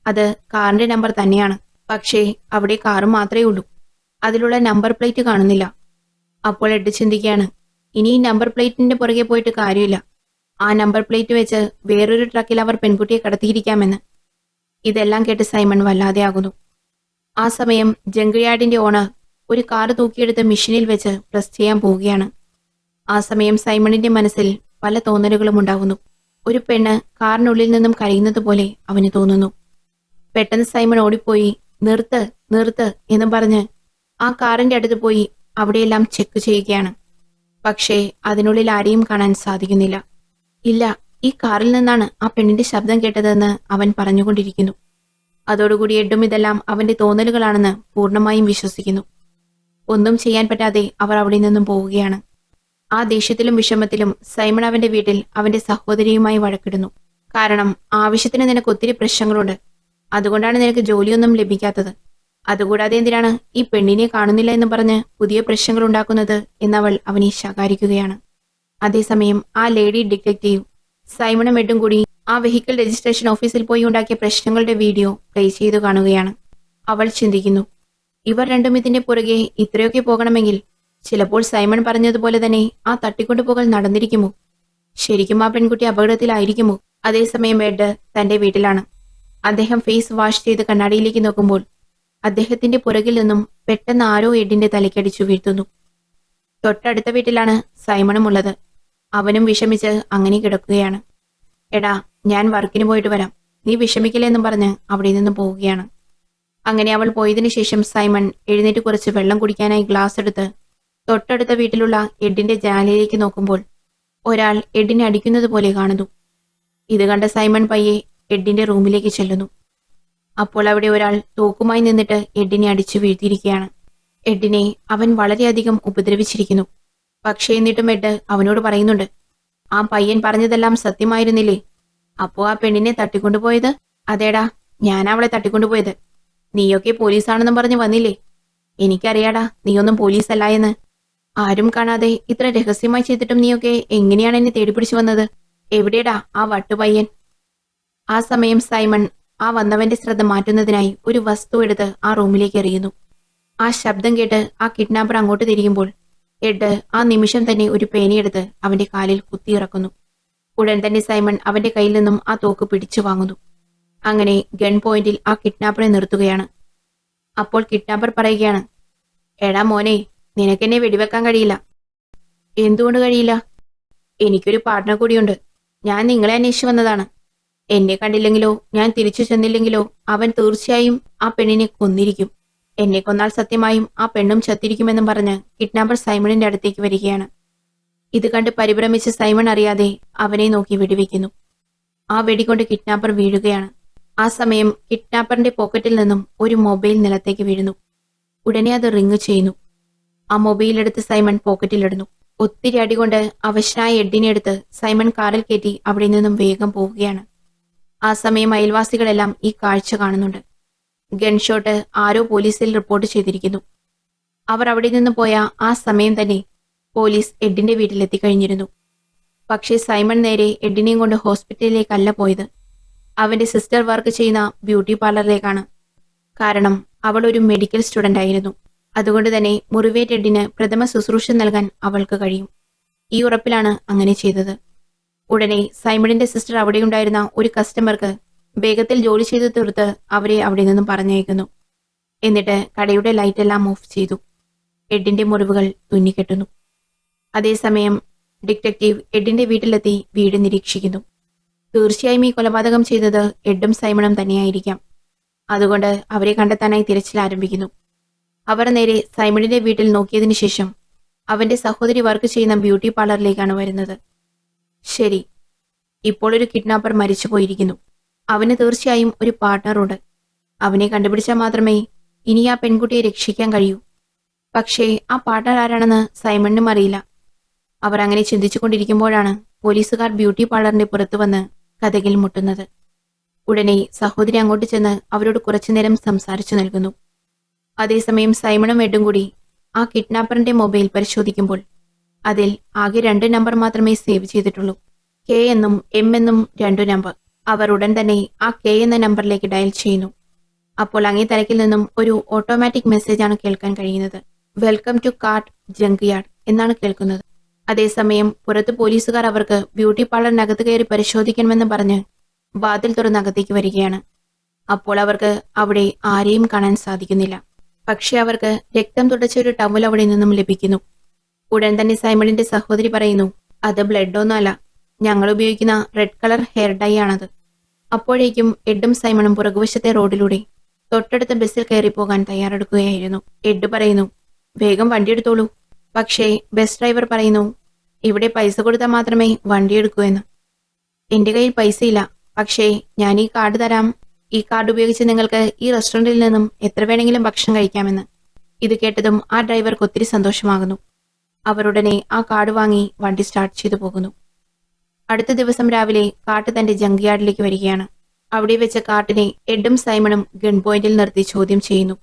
S1: അത് കാറിന്റെ നമ്പർ തന്നെയാണ്. പക്ഷേ അവിടെ കാറ് മാത്രമേ ഉള്ളൂ, അതിലുള്ള നമ്പർ പ്ലേറ്റ് കാണുന്നില്ല. അപ്പോൾ എഡ് ചിന്തിക്കുകയാണ്, ഇനി ഈ നമ്പർ പ്ലേറ്റിന്റെ പുറകെ പോയിട്ട് കാര്യമില്ല. ആ നമ്പർ പ്ലേറ്റ് വെച്ച് വേറൊരു ട്രക്കിൽ അവർ പെൺകുട്ടിയെ കടത്തിയിരിക്കാമെന്ന്. ഇതെല്ലാം കേട്ട് സൈമൺ വല്ലാതെ ആകുന്നു. ആ സമയം ജങ്ക് യാർഡിന്റെ ഓണർ ഒരു കാർ തൂക്കിയെടുത്ത് മെഷീനിൽ വെച്ച് പ്രസ് ചെയ്യാൻ പോവുകയാണ്. ആ സമയം സൈമണിന്റെ മനസ്സിൽ പല തോന്നലുകളും ഉണ്ടാവുന്നു. ഒരു പെണ്ണ് കാറിനുള്ളിൽ നിന്നും കരയുന്നത് പോലെ അവന് തോന്നുന്നു. പെട്ടെന്ന് സൈമൺ ഓടിപ്പോയി നിർത്ത് നിർത്ത് എന്നും പറഞ്ഞ് ആ കാറിന്റെ അടുത്ത് പോയി അവിടെയെല്ലാം ചെക്ക് ചെയ്യുകയാണ്. പക്ഷേ അതിനുള്ളിൽ ആരെയും കാണാൻ സാധിക്കുന്നില്ല. ഇല്ല, ഈ കാറിൽ നിന്നാണ് ആ പെണ്ണിന്റെ ശബ്ദം കേട്ടതെന്ന് അവൻ പറഞ്ഞുകൊണ്ടിരിക്കുന്നു. അതോടുകൂടി എഡും ഇതെല്ലാം അവന്റെ തോന്നലുകളാണെന്ന് പൂർണ്ണമായും വിശ്വസിക്കുന്നു. ഒന്നും ചെയ്യാൻ പറ്റാതെ അവർ അവിടെ നിന്നും പോവുകയാണ്. ആ ദേഷ്യത്തിലും വിഷമത്തിലും സൈമൺ അവന്റെ വീട്ടിൽ അവന്റെ സഹോദരിയുമായി വഴക്കിടുന്നു. കാരണം ആവശ്യത്തിന് നിനക്ക് ഒത്തിരി പ്രശ്നങ്ങളുണ്ട്, അതുകൊണ്ടാണ് നിനക്ക് ജോലിയൊന്നും ലഭിക്കാത്തത്. അതുകൂടാതെ എന്തിനാണ് ഈ പെണ്ണിനെ കാണുന്നില്ല എന്ന് പറഞ്ഞ് പുതിയ പ്രശ്നങ്ങൾ ഉണ്ടാക്കുന്നത് എന്നവൾ അവനെ ശകാരിക്കുകയാണ്. അതേസമയം ആ ലേഡി ഡിറ്റക്റ്റീവ് സൈമണും എഡും കൂടി ആ വെഹിക്കിൾ രജിസ്ട്രേഷൻ ഓഫീസിൽ പോയി ഉണ്ടാക്കിയ പ്രശ്നങ്ങളുടെ വീഡിയോ പ്ലേ ചെയ്തു കാണുകയാണ്. അവൾ ചിന്തിക്കുന്നു, ഇവർ രണ്ടും ഇതിന്റെ പുറകെ ഇത്രയൊക്കെ പോകണമെങ്കിൽ ചിലപ്പോൾ സൈമൺ പറഞ്ഞതുപോലെ തന്നെ ആ തട്ടിക്കൊണ്ടുപോകൽ നടന്നിരിക്കുമോ? ശരിക്കും ആ പെൺകുട്ടി അപകടത്തിലായിരിക്കുമോ? അതേസമയം എഡ് തന്റെ വീട്ടിലാണ്. അദ്ദേഹം ഫേസ് വാഷ് ചെയ്ത് കണ്ണാടിയിലേക്ക് നോക്കുമ്പോൾ അദ്ദേഹത്തിന്റെ പുറകിൽ നിന്നും പെട്ടെന്ന് ആരോ എഡിന്റെ തലയ്ക്കടിച്ചു വീഴ്ത്തുന്നു. തൊട്ടടുത്ത വീട്ടിലാണ് സൈമണും ഉള്ളത്. അവനും വിഷമിച്ച് അങ്ങനെ കിടക്കുകയാണ്. എടാ, ഞാൻ വർക്കിന് പോയിട്ട് വരാം, നീ വിഷമിക്കില്ലെന്നും പറഞ്ഞ് അവിടെ നിന്നും പോവുകയാണ്. അങ്ങനെ അവൾ പോയതിനു ശേഷം സൈമൺ എഴുന്നേറ്റ് കുറച്ച് വെള്ളം കുടിക്കാനായി ഗ്ലാസ് എടുത്ത് തൊട്ടടുത്ത വീട്ടിലുള്ള എഡിന്റെ ജനാലയിലേക്ക് നോക്കുമ്പോൾ ഒരാൾ എഡിനെ അടിക്കുന്നത് പോലെ കാണുന്നു. ഇത് കണ്ട സൈമൺ പയ്യെ എഡിന്റെ റൂമിലേക്ക് ചെല്ലുന്നു. അപ്പോൾ അവിടെ ഒരാൾ തോക്കുമായി നിന്നിട്ട് എഡിനെ അടിച്ചു വീഴ്ത്തിയിരിക്കുകയാണ്. എഡിനെ അവൻ വളരെയധികം ഉപദ്രവിച്ചിരിക്കുന്നു. പക്ഷേ എന്നിട്ടും എഡ് അവനോട് പറയുന്നുണ്ട്, ആ പയ്യൻ പറഞ്ഞതെല്ലാം സത്യമായിരുന്നില്ലേ? അപ്പോ ആ പെണ്ണിനെ തട്ടിക്കൊണ്ടുപോയത്? അതേടാ, ഞാൻ അവളെ തട്ടിക്കൊണ്ടുപോയത്. നീയൊക്കെ പോലീസാണെന്നും പറഞ്ഞ് വന്നില്ലേ? എനിക്കറിയാടാ നീയൊന്നും പോലീസല്ല എന്ന്. ആരും കാണാതെ ഇത്ര രഹസ്യമായി ചെയ്തിട്ടും നീയൊക്കെ എങ്ങനെയാണ് എന്നെ തേടിപ്പിടിച്ചു വന്നത്? എവിടെടാ ആ വട്ടുപയ്യൻ? ആ സമയം സൈമൺ ആ വന്നവന്റെ ശ്രദ്ധ മാറ്റുന്നതിനായി ഒരു വസ്തു എടുത്ത് ആ റൂമിലേക്ക് എറിയുന്നു. ആ ശബ്ദം കേട്ട് ആ കിഡ്നാപ്പർ അങ്ങോട്ട് തിരിയുമ്പോൾ എഡ് ആ നിമിഷം തന്നെ ഒരു പേനയെടുത്ത് അവന്റെ കാലിൽ കുത്തിയിറക്കുന്നു. ഉടൻ തന്നെ സൈമൺ അവന്റെ കയ്യിൽ നിന്നും ആ തോക്ക് പിടിച്ചു വാങ്ങുന്നു. അങ്ങനെ ഗൺ പോയിന്റിൽ ആ കിഡ്നാപ്പറെ നിർത്തുകയാണ്. അപ്പോൾ കിഡ്നാപ്പർ പറയുകയാണ്, എടാ മോനെ, നിനക്കെന്നെ വെടിവെക്കാൻ കഴിയില്ല. എന്തുകൊണ്ട് കഴിയില്ല? എനിക്കൊരു പാർട്ട്ണർ കൂടിയുണ്ട്. ഞാൻ നിങ്ങളെ അന്വേഷിച്ചു വന്നതാണ്. എന്നെ കണ്ടില്ലെങ്കിലോ ഞാൻ തിരിച്ചു ചെന്നില്ലെങ്കിലോ അവൻ തീർച്ചയായും ആ പെണ്ണിനെ കൊന്നിരിക്കും. എന്നെ കൊന്നാൽ സത്യമായും ആ പെണ്ണും ചത്തിരിക്കുമെന്നും പറഞ്ഞ് കിഡ്നാപ്പർ സൈമണിന്റെ അടുത്തേക്ക് വരികയാണ്. ഇത് കണ്ട് പരിഭ്രമിച്ച സൈമൺ അറിയാതെ അവനെ നോക്കി വെടിവെക്കുന്നു. ആ വെടികൊണ്ട് കിഡ്നാപ്പർ വീഴുകയാണ്. ആ സമയം കിഡ്നാപ്പറിന്റെ പോക്കറ്റിൽ നിന്നും ഒരു മൊബൈൽ നിലത്തേക്ക് വീഴുന്നു. ഉടനെ അത് റിങ് ചെയ്യുന്നു. ആ മൊബൈൽ എടുത്ത് സൈമൺ പോക്കറ്റിലിടുന്നു. ഒത്തിരി അടികൊണ്ട് അവശനായ എഡിനെ എടുത്ത് സൈമൺ കാറിൽ കയറ്റി അവിടെ നിന്നും വേഗം പോവുകയാണ്. ആ സമയം അയൽവാസികളെല്ലാം ഈ കാഴ്ച കാണുന്നുണ്ട്. ഗൺഷോട്ട് ആരോ പോലീസിൽ റിപ്പോർട്ട് ചെയ്തിരിക്കുന്നു. അവർ അവിടെ നിന്ന് പോയ ആ സമയം തന്നെ പോലീസ് എഡിന്റെ വീട്ടിലെത്തിക്കഴിഞ്ഞിരുന്നു. പക്ഷേ സൈമൺ നേരെ എഡിനെയും കൊണ്ട് ഹോസ്പിറ്റലിലേക്കല്ല പോയത്. അവന്റെ സിസ്റ്റർ വർക്ക് ചെയ്യുന്ന ബ്യൂട്ടി പാർലറിലേക്കാണ്. കാരണം അവൾ ഒരു മെഡിക്കൽ സ്റ്റുഡന്റ് ആയിരുന്നു. അതുകൊണ്ട് തന്നെ മുറിവേറ്റ എഡിന് പ്രഥമ ശുശ്രൂഷ നൽകാൻ അവൾക്ക് കഴിയും. ഈ ഉറപ്പിലാണ് അങ്ങനെ ചെയ്തത്. ഉടനെ സൈമണിന്റെ സിസ്റ്റർ അവിടെയുണ്ടായിരുന്ന ഒരു കസ്റ്റമർക്ക് വേഗത്തിൽ ജോലി ചെയ്ത് തീർത്ത് അവരെ അവിടെ നിന്നും പറഞ്ഞയക്കുന്നു. എന്നിട്ട് കടയുടെ ലൈറ്റ് എല്ലാം ഓഫ് ചെയ്തു. എഡിന്റെ മുറിവുകൾ തുന്നിക്കെട്ടുന്നു. അതേസമയം ഡിറ്റക്റ്റീവ് എഡിന്റെ വീട്ടിലെത്തി വീട് നിരീക്ഷിക്കുന്നു. തീർച്ചയായും ഈ കൊലപാതകം ചെയ്തത് എഡും സൈമണും തന്നെയായിരിക്കാം. അതുകൊണ്ട് അവരെ കണ്ടെത്താനായി തിരച്ചിൽ ആരംഭിക്കുന്നു. അവർ നേരെ സൈമണിന്റെ വീട്ടിൽ നോക്കിയതിനു ശേഷം അവന്റെ സഹോദരി വർക്ക് ചെയ്യുന്ന ബ്യൂട്ടി പാർലറിലേക്കാണ് വരുന്നത്. ശരി, ഇപ്പോൾ ഒരു കിഡ്നാപ്പർ മരിച്ചു പോയിരിക്കുന്നു. അവന് തീർച്ചയായും ഒരു പാർട്ട്ണറുണ്ട്. അവനെ കണ്ടുപിടിച്ചാൽ മാത്രമേ ഇനി ആ പെൺകുട്ടിയെ രക്ഷിക്കാൻ കഴിയൂ. പക്ഷേ ആ പാർട്ട്ണർ ആരാണെന്ന് സൈമണിനും അറിയില്ല. അവർ അങ്ങനെ ചിന്തിച്ചുകൊണ്ടിരിക്കുമ്പോഴാണ് പോലീസുകാർ ബ്യൂട്ടി പാർലറിന്റെ പുറത്തു വന്ന് കതകിൽ മുട്ടുന്നത്. ഉടനെ സഹോദരി അങ്ങോട്ട് ചെന്ന് അവരോട് കുറച്ചുനേരം സംസാരിച്ചു നൽകുന്നു. അതേസമയം സൈമണും എഡും കൂടി ആ കിഡ്നാപ്പറിന്റെ മൊബൈൽ പരിശോധിക്കുമ്പോൾ അതിൽ ആകെ 2 നമ്പർ മാത്രമേ സേവ് ചെയ്തിട്ടുള്ളൂ. കെ എന്നും എം എന്നും 2 നമ്പർ. അവർ ഉടൻ തന്നെ ആ കെ എന്ന നമ്പറിലേക്ക് ഡയൽ ചെയ്യുന്നു. അപ്പോൾ അങ്ങേ തലക്കിൽ നിന്നും ഒരു ഓട്ടോമാറ്റിക് മെസ്സേജാണ് കേൾക്കാൻ കഴിയുന്നത്. Welcome to cart junkyard എന്നാണ് കേൾക്കുന്നത്. അതേസമയം പുറത്ത് പോലീസുകാർ അവർക്ക് ബ്യൂട്ടി പാർലറിനകത്ത് കയറി പരിശോധിക്കണമെന്ന് പറഞ്ഞ് വാതിൽ തുറന്ന് അകത്തേക്ക് വരികയാണ്. അപ്പോൾ അവർക്ക് അവിടെ ആരെയും കാണാൻ സാധിക്കുന്നില്ല. പക്ഷെ അവർക്ക് രക്തം തുടച്ച ഒരു ടവൽ അവിടെ നിന്നും ലഭിക്കുന്നു. ഉടൻ തന്നെ സൈമണിന്റെ സഹോദരി പറയുന്നു, അത് ബ്ലഡൊന്നുമല്ല, ഞങ്ങൾ ഉപയോഗിക്കുന്ന റെഡ് കളർ ഹെയർ ഡൈ ആണത്. അപ്പോഴേക്കും എഡും സൈമണും പുറകുവശത്തെ റോഡിലൂടെ തൊട്ടടുത്ത ബസ്സിൽ കയറി പോകാൻ തയ്യാറെടുക്കുകയായിരുന്നു. എഡ് പറയുന്നു, വേഗം വണ്ടി എടുത്തോളൂ. പക്ഷേ ബസ് ഡ്രൈവർ പറയുന്നു, ഇവിടെ പൈസ കൊടുത്താൽ മാത്രമേ വണ്ടി എടുക്കൂ എന്ന്. എന്റെ കയ്യിൽ പൈസയില്ല, പക്ഷേ ഞാൻ ഈ കാർഡ് തരാം. ഈ കാർഡ് ഉപയോഗിച്ച് നിങ്ങൾക്ക് ഈ റെസ്റ്റോറന്റിൽ നിന്നും എത്ര വേണമെങ്കിലും ഭക്ഷണം കഴിക്കാമെന്ന്. ഇത് കേട്ടതും ആ ഡ്രൈവർക്ക് ഒത്തിരി സന്തോഷമാകുന്നു. അവരുടനെ ആ കാർഡ് വാങ്ങി വണ്ടി സ്റ്റാർട്ട് ചെയ്തു പോകുന്നു. അടുത്ത ദിവസം രാവിലെ കാർട്ട് തന്റെ ജങ്ക് യാർഡിലേക്ക് വരികയാണ്. അവിടെ വെച്ച കാർട്ടിനെ എഡും സൈമണും ഗൺ പോയിന്റിൽ നിർത്തി ചോദ്യം ചെയ്യുന്നു.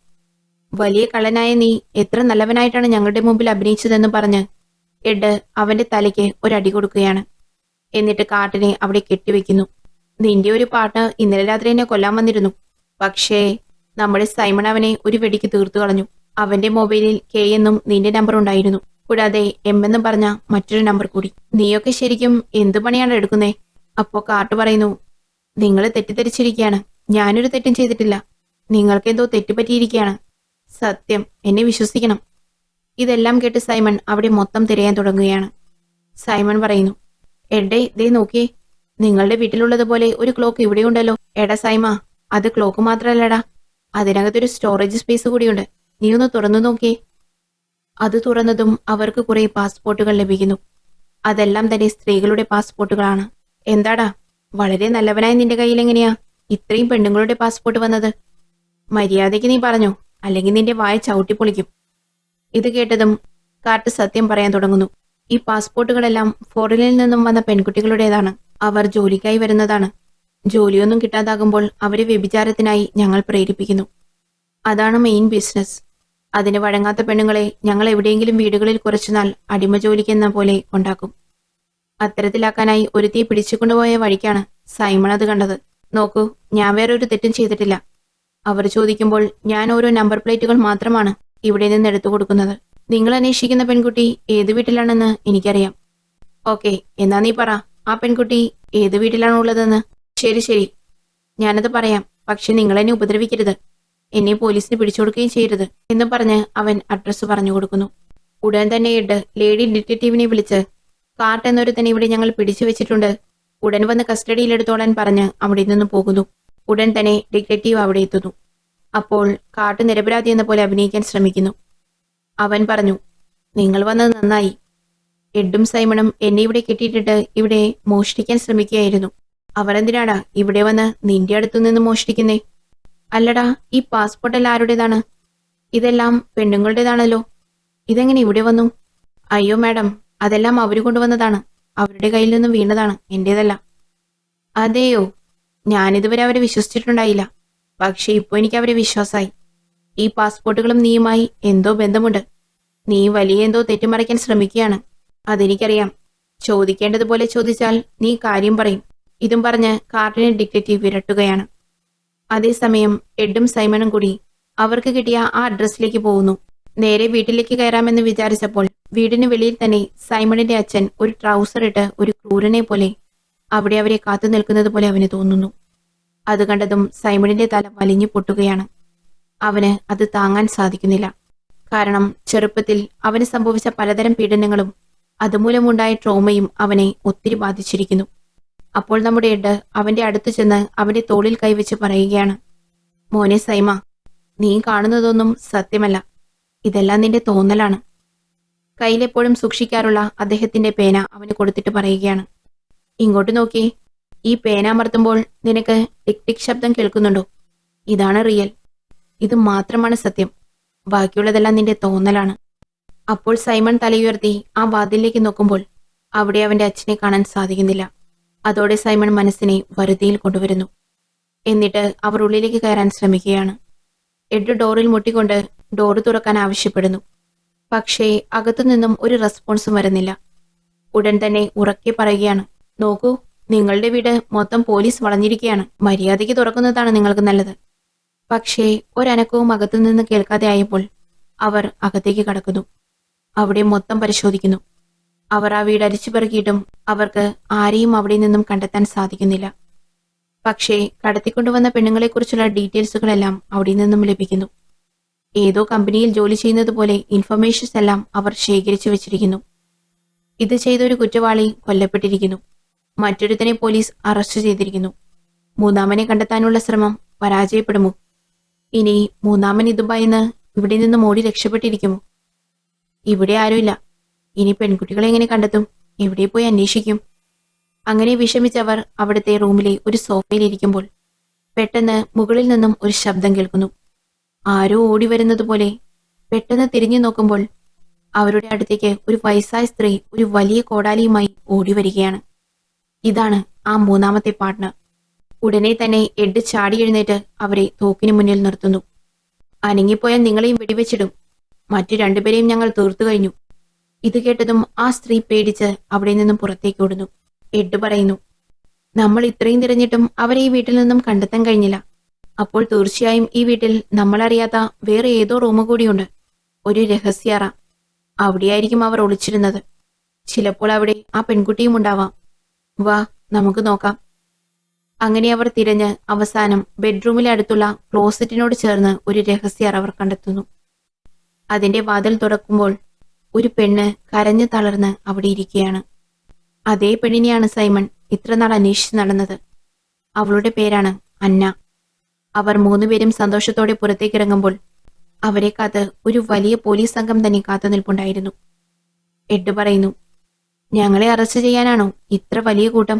S1: വലിയ കള്ളനായ നീ എത്ര നല്ലവനായിട്ടാണ് ഞങ്ങളുടെ മുമ്പിൽ അഭിനയിച്ചതെന്ന് പറഞ്ഞ് എഡ് അവന്റെ തലയ്ക്ക് ഒരടി കൊടുക്കുകയാണ്. എന്നിട്ട് കാർട്ടിനെ അവിടെ കെട്ടിവെക്കുന്നു. നിന്റെ ഒരു പാർട്ട്ണർ ഇന്നലെ രാത്രി എന്നെ കൊല്ലാൻ വന്നിരുന്നു. പക്ഷേ നമ്മുടെ സൈമൺ അവനെ ഒരു വെടിക്ക് തീർത്തു കളഞ്ഞു. അവന്റെ മൊബൈലിൽ കെ എന്നും നിന്റെ നമ്പർ ഉണ്ടായിരുന്നു, കൂടാതെ എം എന്നും പറഞ്ഞ മറ്റൊരു നമ്പർ കൂടി. നീയൊക്കെ ശരിക്കും എന്തു പണിയാണ് എടുക്കുന്നേ? അപ്പോ കാർട്ട് പറയുന്നു, നിങ്ങൾ തെറ്റിദ്ധരിച്ചിരിക്കുകയാണ്. ഞാനൊരു തെറ്റും ചെയ്തിട്ടില്ല. നിങ്ങൾക്കെന്തോ തെറ്റുപറ്റിയിരിക്കുകയാണ്. സത്യം, എന്നെ വിശ്വസിക്കണം. ഇതെല്ലാം കേട്ട് സൈമൺ അവിടെ മൊത്തം തിരയാൻ തുടങ്ങുകയാണ്. സൈമൺ പറയുന്നു, എഡേ ദേ നോക്കിയേ, നിങ്ങളുടെ വീട്ടിലുള്ളതുപോലെ ഒരു ക്ലോക്ക് ഇവിടെയുണ്ടല്ലോ. എടാ സൈമ, അത് ക്ലോക്ക് മാത്രല്ലടാ, അതിനകത്തൊരു സ്റ്റോറേജ് സ്പേസ് കൂടിയുണ്ട്. നീ ഒന്ന് തുറന്നു നോക്കിയേ. അത് തുറന്നതും അവർക്ക് കുറെ പാസ്പോർട്ടുകൾ ലഭിക്കുന്നു. അതെല്ലാം തന്നെ സ്ത്രീകളുടെ പാസ്പോർട്ടുകളാണ്. എന്താടാ, വളരെ നല്ലവനായ നിന്റെ കയ്യിൽ എങ്ങനെയാ ഇത്രയും പെണ്ണുങ്ങളുടെ പാസ്പോർട്ട് വന്നത്? മര്യാദയ്ക്ക് നീ പറഞ്ഞോ, അല്ലെങ്കിൽ നിന്റെ വായ ചവിട്ടിപ്പൊളിക്കും. ഇത് കേട്ടതും കാർട്ട് സത്യം പറയാൻ തുടങ്ങുന്നു. ഈ പാസ്പോർട്ടുകളെല്ലാം ഫോറിനിൽ നിന്നും വന്ന പെൺകുട്ടികളുടേതാണ്. അവർ ജോലിക്കായി വരുന്നതാണ്. ജോലിയൊന്നും കിട്ടാതാകുമ്പോൾ അവരെ വ്യഭിചാരത്തിനായി ഞങ്ങൾ പ്രേരിപ്പിക്കുന്നു. അതാണ് മെയിൻ ബിസിനസ്. അതിന് വഴങ്ങാത്ത പെണ്ണുങ്ങളെ ഞങ്ങൾ എവിടെയെങ്കിലും വീടുകളിൽ കുറച്ചുനാൾ അടിമ ജോലിക്കെന്ന പോലെ കൊണ്ടാക്കും. അത്തരത്തിലാക്കാനായി ഒരുത്തിയെ പിടിച്ചുകൊണ്ടുപോയ വഴിക്കാണ് സൈമൺ അത് കണ്ടത്. നോക്കൂ, ഞാൻ വേറൊരു തെറ്റും ചെയ്തിട്ടില്ല. അവർ ചോദിക്കുമ്പോൾ ഞാൻ ഓരോ നമ്പർ പ്ലേറ്റുകൾ മാത്രമാണ് ഇവിടെ നിന്ന് എടുത്തു കൊടുക്കുന്നത്. നിങ്ങൾ അന്വേഷിക്കുന്ന പെൺകുട്ടി ഏത് വീട്ടിലാണെന്ന് എനിക്കറിയാം. ഓക്കെ, എന്നാ നീ പറ, ആ പെൺകുട്ടി ഏത് വീട്ടിലാണ് ഉള്ളതെന്ന്. ശരി ശരി, ഞാനത് പറയാം, പക്ഷെ നിങ്ങൾ എന്നെ ഉപദ്രവിക്കരുത്, എന്നെ പോലീസിന് പിടിച്ചു കൊടുക്കുകയും ചെയ്യരുത് എന്ന് പറഞ്ഞ് അവൻ അഡ്രസ്സ് പറഞ്ഞു കൊടുക്കുന്നു. ഉടൻ തന്നെ എഡ് ലേഡി ഡിറ്റക്റ്റീവിനെ വിളിച്ച് കാർട്ട് എന്നൊരുത്തനെ ഇവിടെ ഞങ്ങൾ പിടിച്ചു വെച്ചിട്ടുണ്ട്, ഉടൻ വന്ന് കസ്റ്റഡിയിലെടുത്തോളാൻ പറഞ്ഞ് അവിടെ നിന്ന് പോകുന്നു. ഉടൻ തന്നെ ഡിറ്റക്റ്റീവ് അവിടെ എത്തുന്നു. അപ്പോൾ കാർട്ട് നിരപരാധി എന്ന പോലെ അഭിനയിക്കാൻ ശ്രമിക്കുന്നു. അവൻ പറഞ്ഞു, നിങ്ങൾ വന്നത് നന്നായി. എഡും സൈമണും എന്നെ ഇവിടെ കെട്ടിയിട്ടിട്ട് ഇവിടെ മോഷ്ടിക്കാൻ ശ്രമിക്കുകയായിരുന്നു. അവർ എന്തിനാടാ ഇവിടെ വന്ന് നിന്റെ അടുത്തു നിന്ന് മോഷ്ടിക്കുന്നേ? അല്ലടാ, ഈ പാസ്പോർട്ടെല്ലാം ആരുടേതാണ്? ഇതെല്ലാം പെണ്ണുങ്ങളുടേതാണല്ലോ. ഇതെങ്ങനെ ഇവിടെ വന്നു? അയ്യോ മാഡം, അതെല്ലാം അവര് കൊണ്ടുവന്നതാണ്. അവരുടെ കയ്യിൽ നിന്നും വീണതാണ്, എന്റേതല്ല. അതെയോ? ഞാനിതുവരെ അവരെ വിശ്വസിച്ചിട്ടുണ്ടായില്ല. പക്ഷെ ഇപ്പോൾ എനിക്ക് അവരെ വിശ്വാസമായി. ഈ പാസ്പോർട്ടുകളും നീയുമായി എന്തോ ബന്ധമുണ്ട്. നീ വലിയ എന്തോ തെറ്റുമറയ്ക്കാൻ ശ്രമിക്കുകയാണ്. അതെനിക്കറിയാം. ചോദിക്കേണ്ടതുപോലെ ചോദിച്ചാൽ നീ കാര്യം പറയും. ഇതും പറഞ്ഞ് കാർട്ടിനെ ഡിറ്റക്റ്റീവ് വിരട്ടുകയാണ്. അതേസമയം എഡും സൈമണും കൂടി അവർക്ക് കിട്ടിയ ആ അഡ്രസ്സിലേക്ക് പോകുന്നു. നേരെ വീട്ടിലേക്ക് കയറാമെന്ന് വിചാരിച്ചപ്പോൾ വീടിന് വെളിയിൽ തന്നെ സൈമണിന്റെ അച്ഛൻ ഒരു ട്രൗസർ ഇട്ട് ഒരു ക്രൂരനെ പോലെ അവിടെ അവരെ കാത്തു നിൽക്കുന്നത് പോലെ അവന് തോന്നുന്നു. അത് കണ്ടതും സൈമണിന്റെ തല വലിഞ്ഞു പൊട്ടുകയാണ്. അവന് അത് താങ്ങാൻ സാധിക്കുന്നില്ല. കാരണം ചെറുപ്പത്തിൽ അവന് സംഭവിച്ച പലതരം പീഡനങ്ങളും അതുമൂലമുണ്ടായ ട്രോമയും അവനെ ഒത്തിരി ബാധിച്ചിരിക്കുന്നു. അപ്പോൾ നമ്മുടെ എഡ് അവന്റെ അടുത്ത് ചെന്ന് അവന്റെ തോളിൽ കൈവച്ച് പറയുകയാണ്, മോനെ സൈമ, നീ കാണുന്നതൊന്നും സത്യമല്ല, ഇതെല്ലാം നിന്റെ തോന്നലാണ്. കയ്യിലെപ്പോഴും സൂക്ഷിക്കാറുള്ള അദ്ദേഹത്തിന്റെ പേന അവന് കൊടുത്തിട്ട് പറയുകയാണ്, ഇങ്ങോട്ട് നോക്കി, ഈ പേന അമർത്തുമ്പോൾ നിനക്ക് ടിക് ടിക് ശബ്ദം കേൾക്കുന്നുണ്ടോ? ഇതാണ് റിയൽ. ഇത് മാത്രമാണ് സത്യം. ബാക്കിയുള്ളതെല്ലാം നിന്റെ തോന്നലാണ്. അപ്പോൾ സൈമൺ തലയുയർത്തി ആ വാതിലിലേക്ക് നോക്കുമ്പോൾ അവിടെ അവന്റെ അച്ഛനെ കാണാൻ സാധിക്കുന്നില്ല. അതോടെ സൈമൺ മനസ്സിനെ വരുതിയിൽ കൊണ്ടുവരുന്നു. എന്നിട്ട് അവർ ഉള്ളിലേക്ക് കയറാൻ ശ്രമിക്കുകയാണ്. എഡ് ഡോറിൽ മുട്ടിക്കൊണ്ട് ഡോറ് തുറക്കാൻ ആവശ്യപ്പെടുന്നു. പക്ഷേ അകത്തുനിന്നും ഒരു റെസ്പോൺസും വരുന്നില്ല. ഉടൻ തന്നെ ഉറക്കെ പറയുകയാണ്, നോക്കൂ, നിങ്ങളുടെ വീട് മൊത്തം പോലീസ് വളഞ്ഞിരിക്കുകയാണ്. മര്യാദയ്ക്ക് തുറക്കുന്നതാണ് നിങ്ങൾക്ക് നല്ലത്. പക്ഷേ ഒരനക്കവും അകത്തുനിന്ന് കേൾക്കാതെ ആയപ്പോൾ അവർ അകത്തേക്ക് കടക്കുന്നു. അവിടെ മൊത്തം പരിശോധിക്കുന്നു. അവർ ആ വീട് അരിച്ചു പെറുക്കിയിട്ടും അവർക്ക് ആരെയും അവിടെ നിന്നും കണ്ടെത്താൻ സാധിക്കുന്നില്ല. പക്ഷേ കടത്തിക്കൊണ്ടുവന്ന പെണ്ണുങ്ങളെക്കുറിച്ചുള്ള ഡീറ്റെയിൽസുകളെല്ലാം അവിടെ നിന്നും ലഭിക്കുന്നു. ഏതോ കമ്പനിയിൽ ജോലി ചെയ്യുന്നത് പോലെ ഇൻഫർമേഷൻസ് എല്ലാം അവർ ശേഖരിച്ചു വെച്ചിരിക്കുന്നു. ഇത് ചെയ്ത ഒരു കുറ്റവാളി കൊല്ലപ്പെട്ടിരിക്കുന്നു. മറ്റൊരുത്തനെ പോലീസ് അറസ്റ്റ് ചെയ്തിരിക്കുന്നു. മൂന്നാമനെ കണ്ടെത്താനുള്ള ശ്രമം പരാജയപ്പെടുമോ? ഇനി മൂന്നാമൻ ഇത് ഭയന്ന് ഇവിടെ നിന്നും ഓടി രക്ഷപ്പെട്ടിരിക്കുമോ? ഇവിടെ ആരുമില്ല. ഇനി പെൺകുട്ടികളെ എങ്ങനെ കണ്ടെത്തും? എവിടെ പോയി അന്വേഷിക്കും? അങ്ങനെ വിഷമിച്ചവർ അവിടുത്തെ റൂമിലെ ഒരു സോഫയിലിരിക്കുമ്പോൾ പെട്ടെന്ന് മുകളിൽ നിന്നും ഒരു ശബ്ദം കേൾക്കുന്നു. ആരോ ഓടി വരുന്നത് പോലെ. പെട്ടെന്ന് തിരിഞ്ഞു നോക്കുമ്പോൾ അവരുടെ അടുത്തേക്ക് ഒരു വയസ്സായ സ്ത്രീ ഒരു വലിയ കോടാലിയുമായി ഓടി വരികയാണ്. ഇതാണ് ആ മൂന്നാമത്തെ പാർട്ട്ണർ. ഉടനെ തന്നെ എഡ് ചാടി എഴുന്നേറ്റ് അവരെ തോക്കിന് മുന്നിൽ നിർത്തുന്നു. അനങ്ങിപ്പോയാൽ നിങ്ങളെയും വെടിവെച്ചിടും. മറ്റു രണ്ടുപേരെയും ഞങ്ങൾ തീർത്തു കഴിഞ്ഞു. ഇത് കേട്ടതും ആ സ്ത്രീ പേടിച്ച് അവിടെ നിന്നും പുറത്തേക്ക് ഓടുന്നു. എഡ് പറയുന്നു, നമ്മൾ ഇത്രയും തിരഞ്ഞിട്ടും അവരെ ഈ വീട്ടിൽ നിന്നും കണ്ടെത്താൻ കഴിഞ്ഞില്ല. അപ്പോൾ തീർച്ചയായും ഈ വീട്ടിൽ നമ്മളറിയാത്ത വേറെ ഏതോ റൂം കൂടിയുണ്ട്. ഒരു രഹസ്യറ. അവിടെയായിരിക്കും അവർ ഒളിച്ചിരുന്നത്. ചിലപ്പോൾ അവിടെ ആ പെൺകുട്ടിയും ഉണ്ടാവാം. വാ, നമുക്ക് നോക്കാം. അങ്ങനെ അവർ തിരഞ്ഞ് അവസാനം ബെഡ്റൂമിലെ അടുത്തുള്ള ക്ലോസറ്റിനോട് ചേർന്ന് ഒരു രഹസ്യ അറ അവർ കണ്ടെത്തുന്നു. അതിന്റെ വാതിൽ തുറക്കുമ്പോൾ ഒരു പെണ്ണ് കരഞ്ഞു തളർന്ന് അവിടെ ഇരിക്കുകയാണ്. അതേ പെണ്ണിനെയാണ് സൈമൺ ഇത്രനാൾ അന്വേഷിച്ച് നടന്നത്. അവളുടെ പേരാണ് അന്ന. അവർ മൂന്നുപേരും സന്തോഷത്തോടെ പുറത്തേക്കിറങ്ങുമ്പോൾ അവരെ കാത്ത് ഒരു വലിയ പോലീസ് സംഘം തന്നെ കാത്തു നിൽപ്പുണ്ടായിരുന്നു. എഡ് പറയുന്നു, ഞങ്ങളെ അറസ്റ്റ് ചെയ്യാനാണോ ഇത്ര വലിയ കൂട്ടം?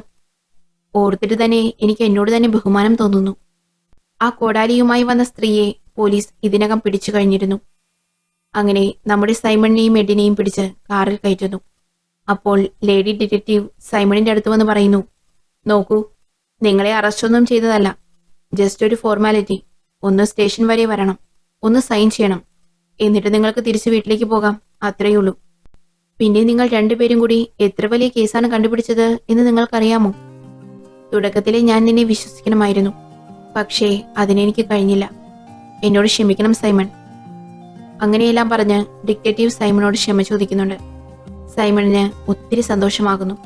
S1: ഓർത്തിട്ട് തന്നെ എനിക്ക് എന്നോട് തന്നെ ബഹുമാനം തോന്നുന്നു. ആ കോടാലിയുമായി വന്ന സ്ത്രീയെ പോലീസ് ഇതിനകം പിടിച്ചു കഴിഞ്ഞിരുന്നു. അങ്ങനെ നമ്മുടെ സൈമണിനെയും എഡിനെയും പിടിച്ച് കാറിൽ കയറ്റുന്നു. അപ്പോൾ ലേഡി ഡിറ്റക്റ്റീവ് സൈമണിന്റെ അടുത്ത് വന്ന് പറയുന്നു, നോക്കൂ, നിങ്ങളെ അറസ്റ്റൊന്നും ചെയ്തതല്ല. ജസ്റ്റ് ഒരു ഫോർമാലിറ്റി. ഒന്ന് സ്റ്റേഷൻ വരെ വരണം, ഒന്ന് സൈൻ ചെയ്യണം, എന്നിട്ട് നിങ്ങൾക്ക് തിരിച്ചു വീട്ടിലേക്ക് പോകാം. അത്രയുള്ളൂ. പിന്നെ നിങ്ങൾ രണ്ടുപേരും കൂടി എത്ര വലിയ കേസാണ് കണ്ടുപിടിച്ചത് എന്ന് നിങ്ങൾക്കറിയാമോ? തുടക്കത്തിലെ ഞാൻ നിന്നെ വിശ്വസിക്കണമായിരുന്നു. പക്ഷേ അതിനെനിക്ക് കഴിഞ്ഞില്ല. എന്നോട് ക്ഷമിക്കണം സൈമൺ. അങ്ങനെയെല്ലാം പറഞ്ഞ് ഡിറ്റക്റ്റീവ് സൈമണോട് ക്ഷമ ചോദിക്കുന്നുണ്ട്. സൈമണിന് ഒത്തിരി സന്തോഷമാകുന്നു.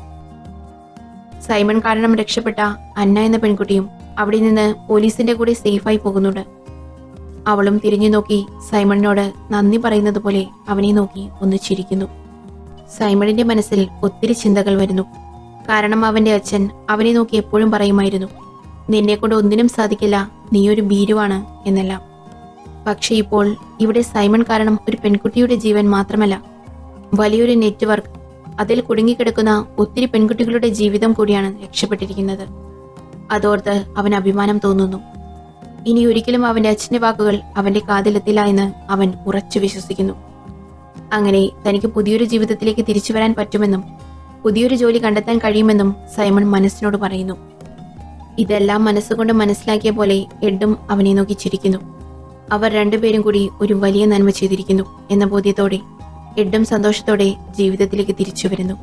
S1: സൈമൺ കാരണം രക്ഷപ്പെട്ട അന്ന എന്ന പെൺകുട്ടിയും അവിടെ നിന്ന് പോലീസിന്റെ കൂടെ സേഫായി പോകുന്നുണ്ട്. അവളും തിരിഞ്ഞു നോക്കി സൈമണിനോട് നന്ദി പറയുന്നത് പോലെ അവനെ നോക്കി ഒന്ന് ചിരിക്കുന്നു. സൈമണിന്റെ മനസ്സിൽ ഒത്തിരി ചിന്തകൾ വരുന്നു. കാരണം അവന്റെ അച്ഛൻ അവനെ നോക്കി എപ്പോഴും പറയുമായിരുന്നു, നിന്നെക്കൊണ്ട് ഒന്നിനും സാധിക്കില്ല, നീയൊരു ഭീരുവാണ് എന്നെല്ലാം. പക്ഷെ ഇപ്പോൾ ഇവിടെ സൈമൺ കാരണം ഒരു പെൺകുട്ടിയുടെ ജീവൻ മാത്രമല്ല, വലിയൊരു നെറ്റ്വർക്ക്, അതിൽ കുടുങ്ങിക്കിടക്കുന്ന ഒത്തിരി പെൺകുട്ടികളുടെ ജീവിതം കൂടിയാണ് രക്ഷപ്പെട്ടിരിക്കുന്നത്. അതോർത്ത് അവൻ അഭിമാനം തോന്നുന്നു. ഇനി ഒരിക്കലും അവന്റെ അച്ഛന്റെ വാക്കുകൾ അവന്റെ കാതിലെത്തില്ല എന്ന് അവൻ ഉറച്ചു വിശ്വസിക്കുന്നു. അങ്ങനെ തനിക്ക് പുതിയൊരു ജീവിതത്തിലേക്ക് തിരിച്ചു വരാൻ പറ്റുമെന്നും പുതിയൊരു ജോലി കണ്ടെത്താൻ കഴിയുമെന്നും സൈമൺ മനസ്സിനോട് പറയുന്നു. ഇതെല്ലാം മനസ്സുകൊണ്ട് മനസ്സിലാക്കിയ പോലെ എഡും അവനെ നോക്കി ചിരിക്കുന്നു. അവർ രണ്ടുപേരും കൂടി ഒരു വലിയ നന്മ ചെയ്തിരിക്കുന്നു എന്ന ബോധ്യത്തോടെ എഡും സന്തോഷത്തോടെ ജീവിതത്തിലേക്ക് തിരിച്ചു വരുന്നു.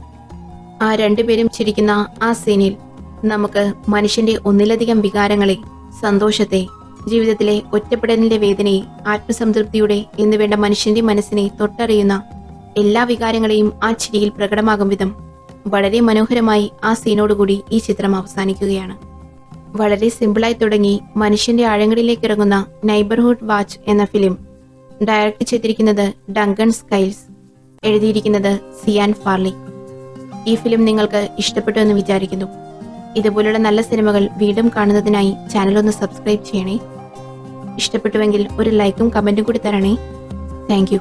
S1: ആ രണ്ടുപേരും ചിരിക്കുന്ന ആ സീനിൽ നമുക്ക് മനുഷ്യന്റെ ഒന്നിലധികം വികാരങ്ങളെ, സന്തോഷത്തെ, ജീവിതത്തിലെ ഒറ്റപ്പെടലിന്റെ വേദനയെ, ആത്മസംതൃപ്തിയുടെ എന്നുവേണ്ട മനുഷ്യന്റെ മനസ്സിനെ തൊട്ടറിയുന്ന എല്ലാ വികാരങ്ങളെയും ആ ചിരിയിൽ പ്രകടമാകും വിധം വളരെ മനോഹരമായി ആ സീനോടുകൂടി ഈ ചിത്രം അവസാനിക്കുകയാണ്. വളരെ സിമ്പിളായി തുടങ്ങി മനുഷ്യന്റെ ആഴങ്ങളിലേക്ക് ഇറങ്ങുന്ന നെയ്ബർഹുഡ് വാച്ച് എന്ന ഫിലിം ഡയറക്റ്റ് ചെയ്തിരിക്കുന്നത് ഡങ്കൺ സ്കൈൽസ്, എഴുതിയിരിക്കുന്നത് സിയാൻ ഫാർലി. ഈ ഫിലിം നിങ്ങൾക്ക് ഇഷ്ടപ്പെട്ടു എന്ന് വിചാരിക്കുന്നു. ഇതുപോലുള്ള നല്ല സിനിമകൾ വീണ്ടും കാണുന്നതിനായി ചാനൽ ഒന്ന് സബ്സ്ക്രൈബ് ചെയ്യണേ. ഇഷ്ടപ്പെട്ടുവെങ്കിൽ ഒരു ലൈക്കും കമന്റും കൂടി തരണേ. Thank you.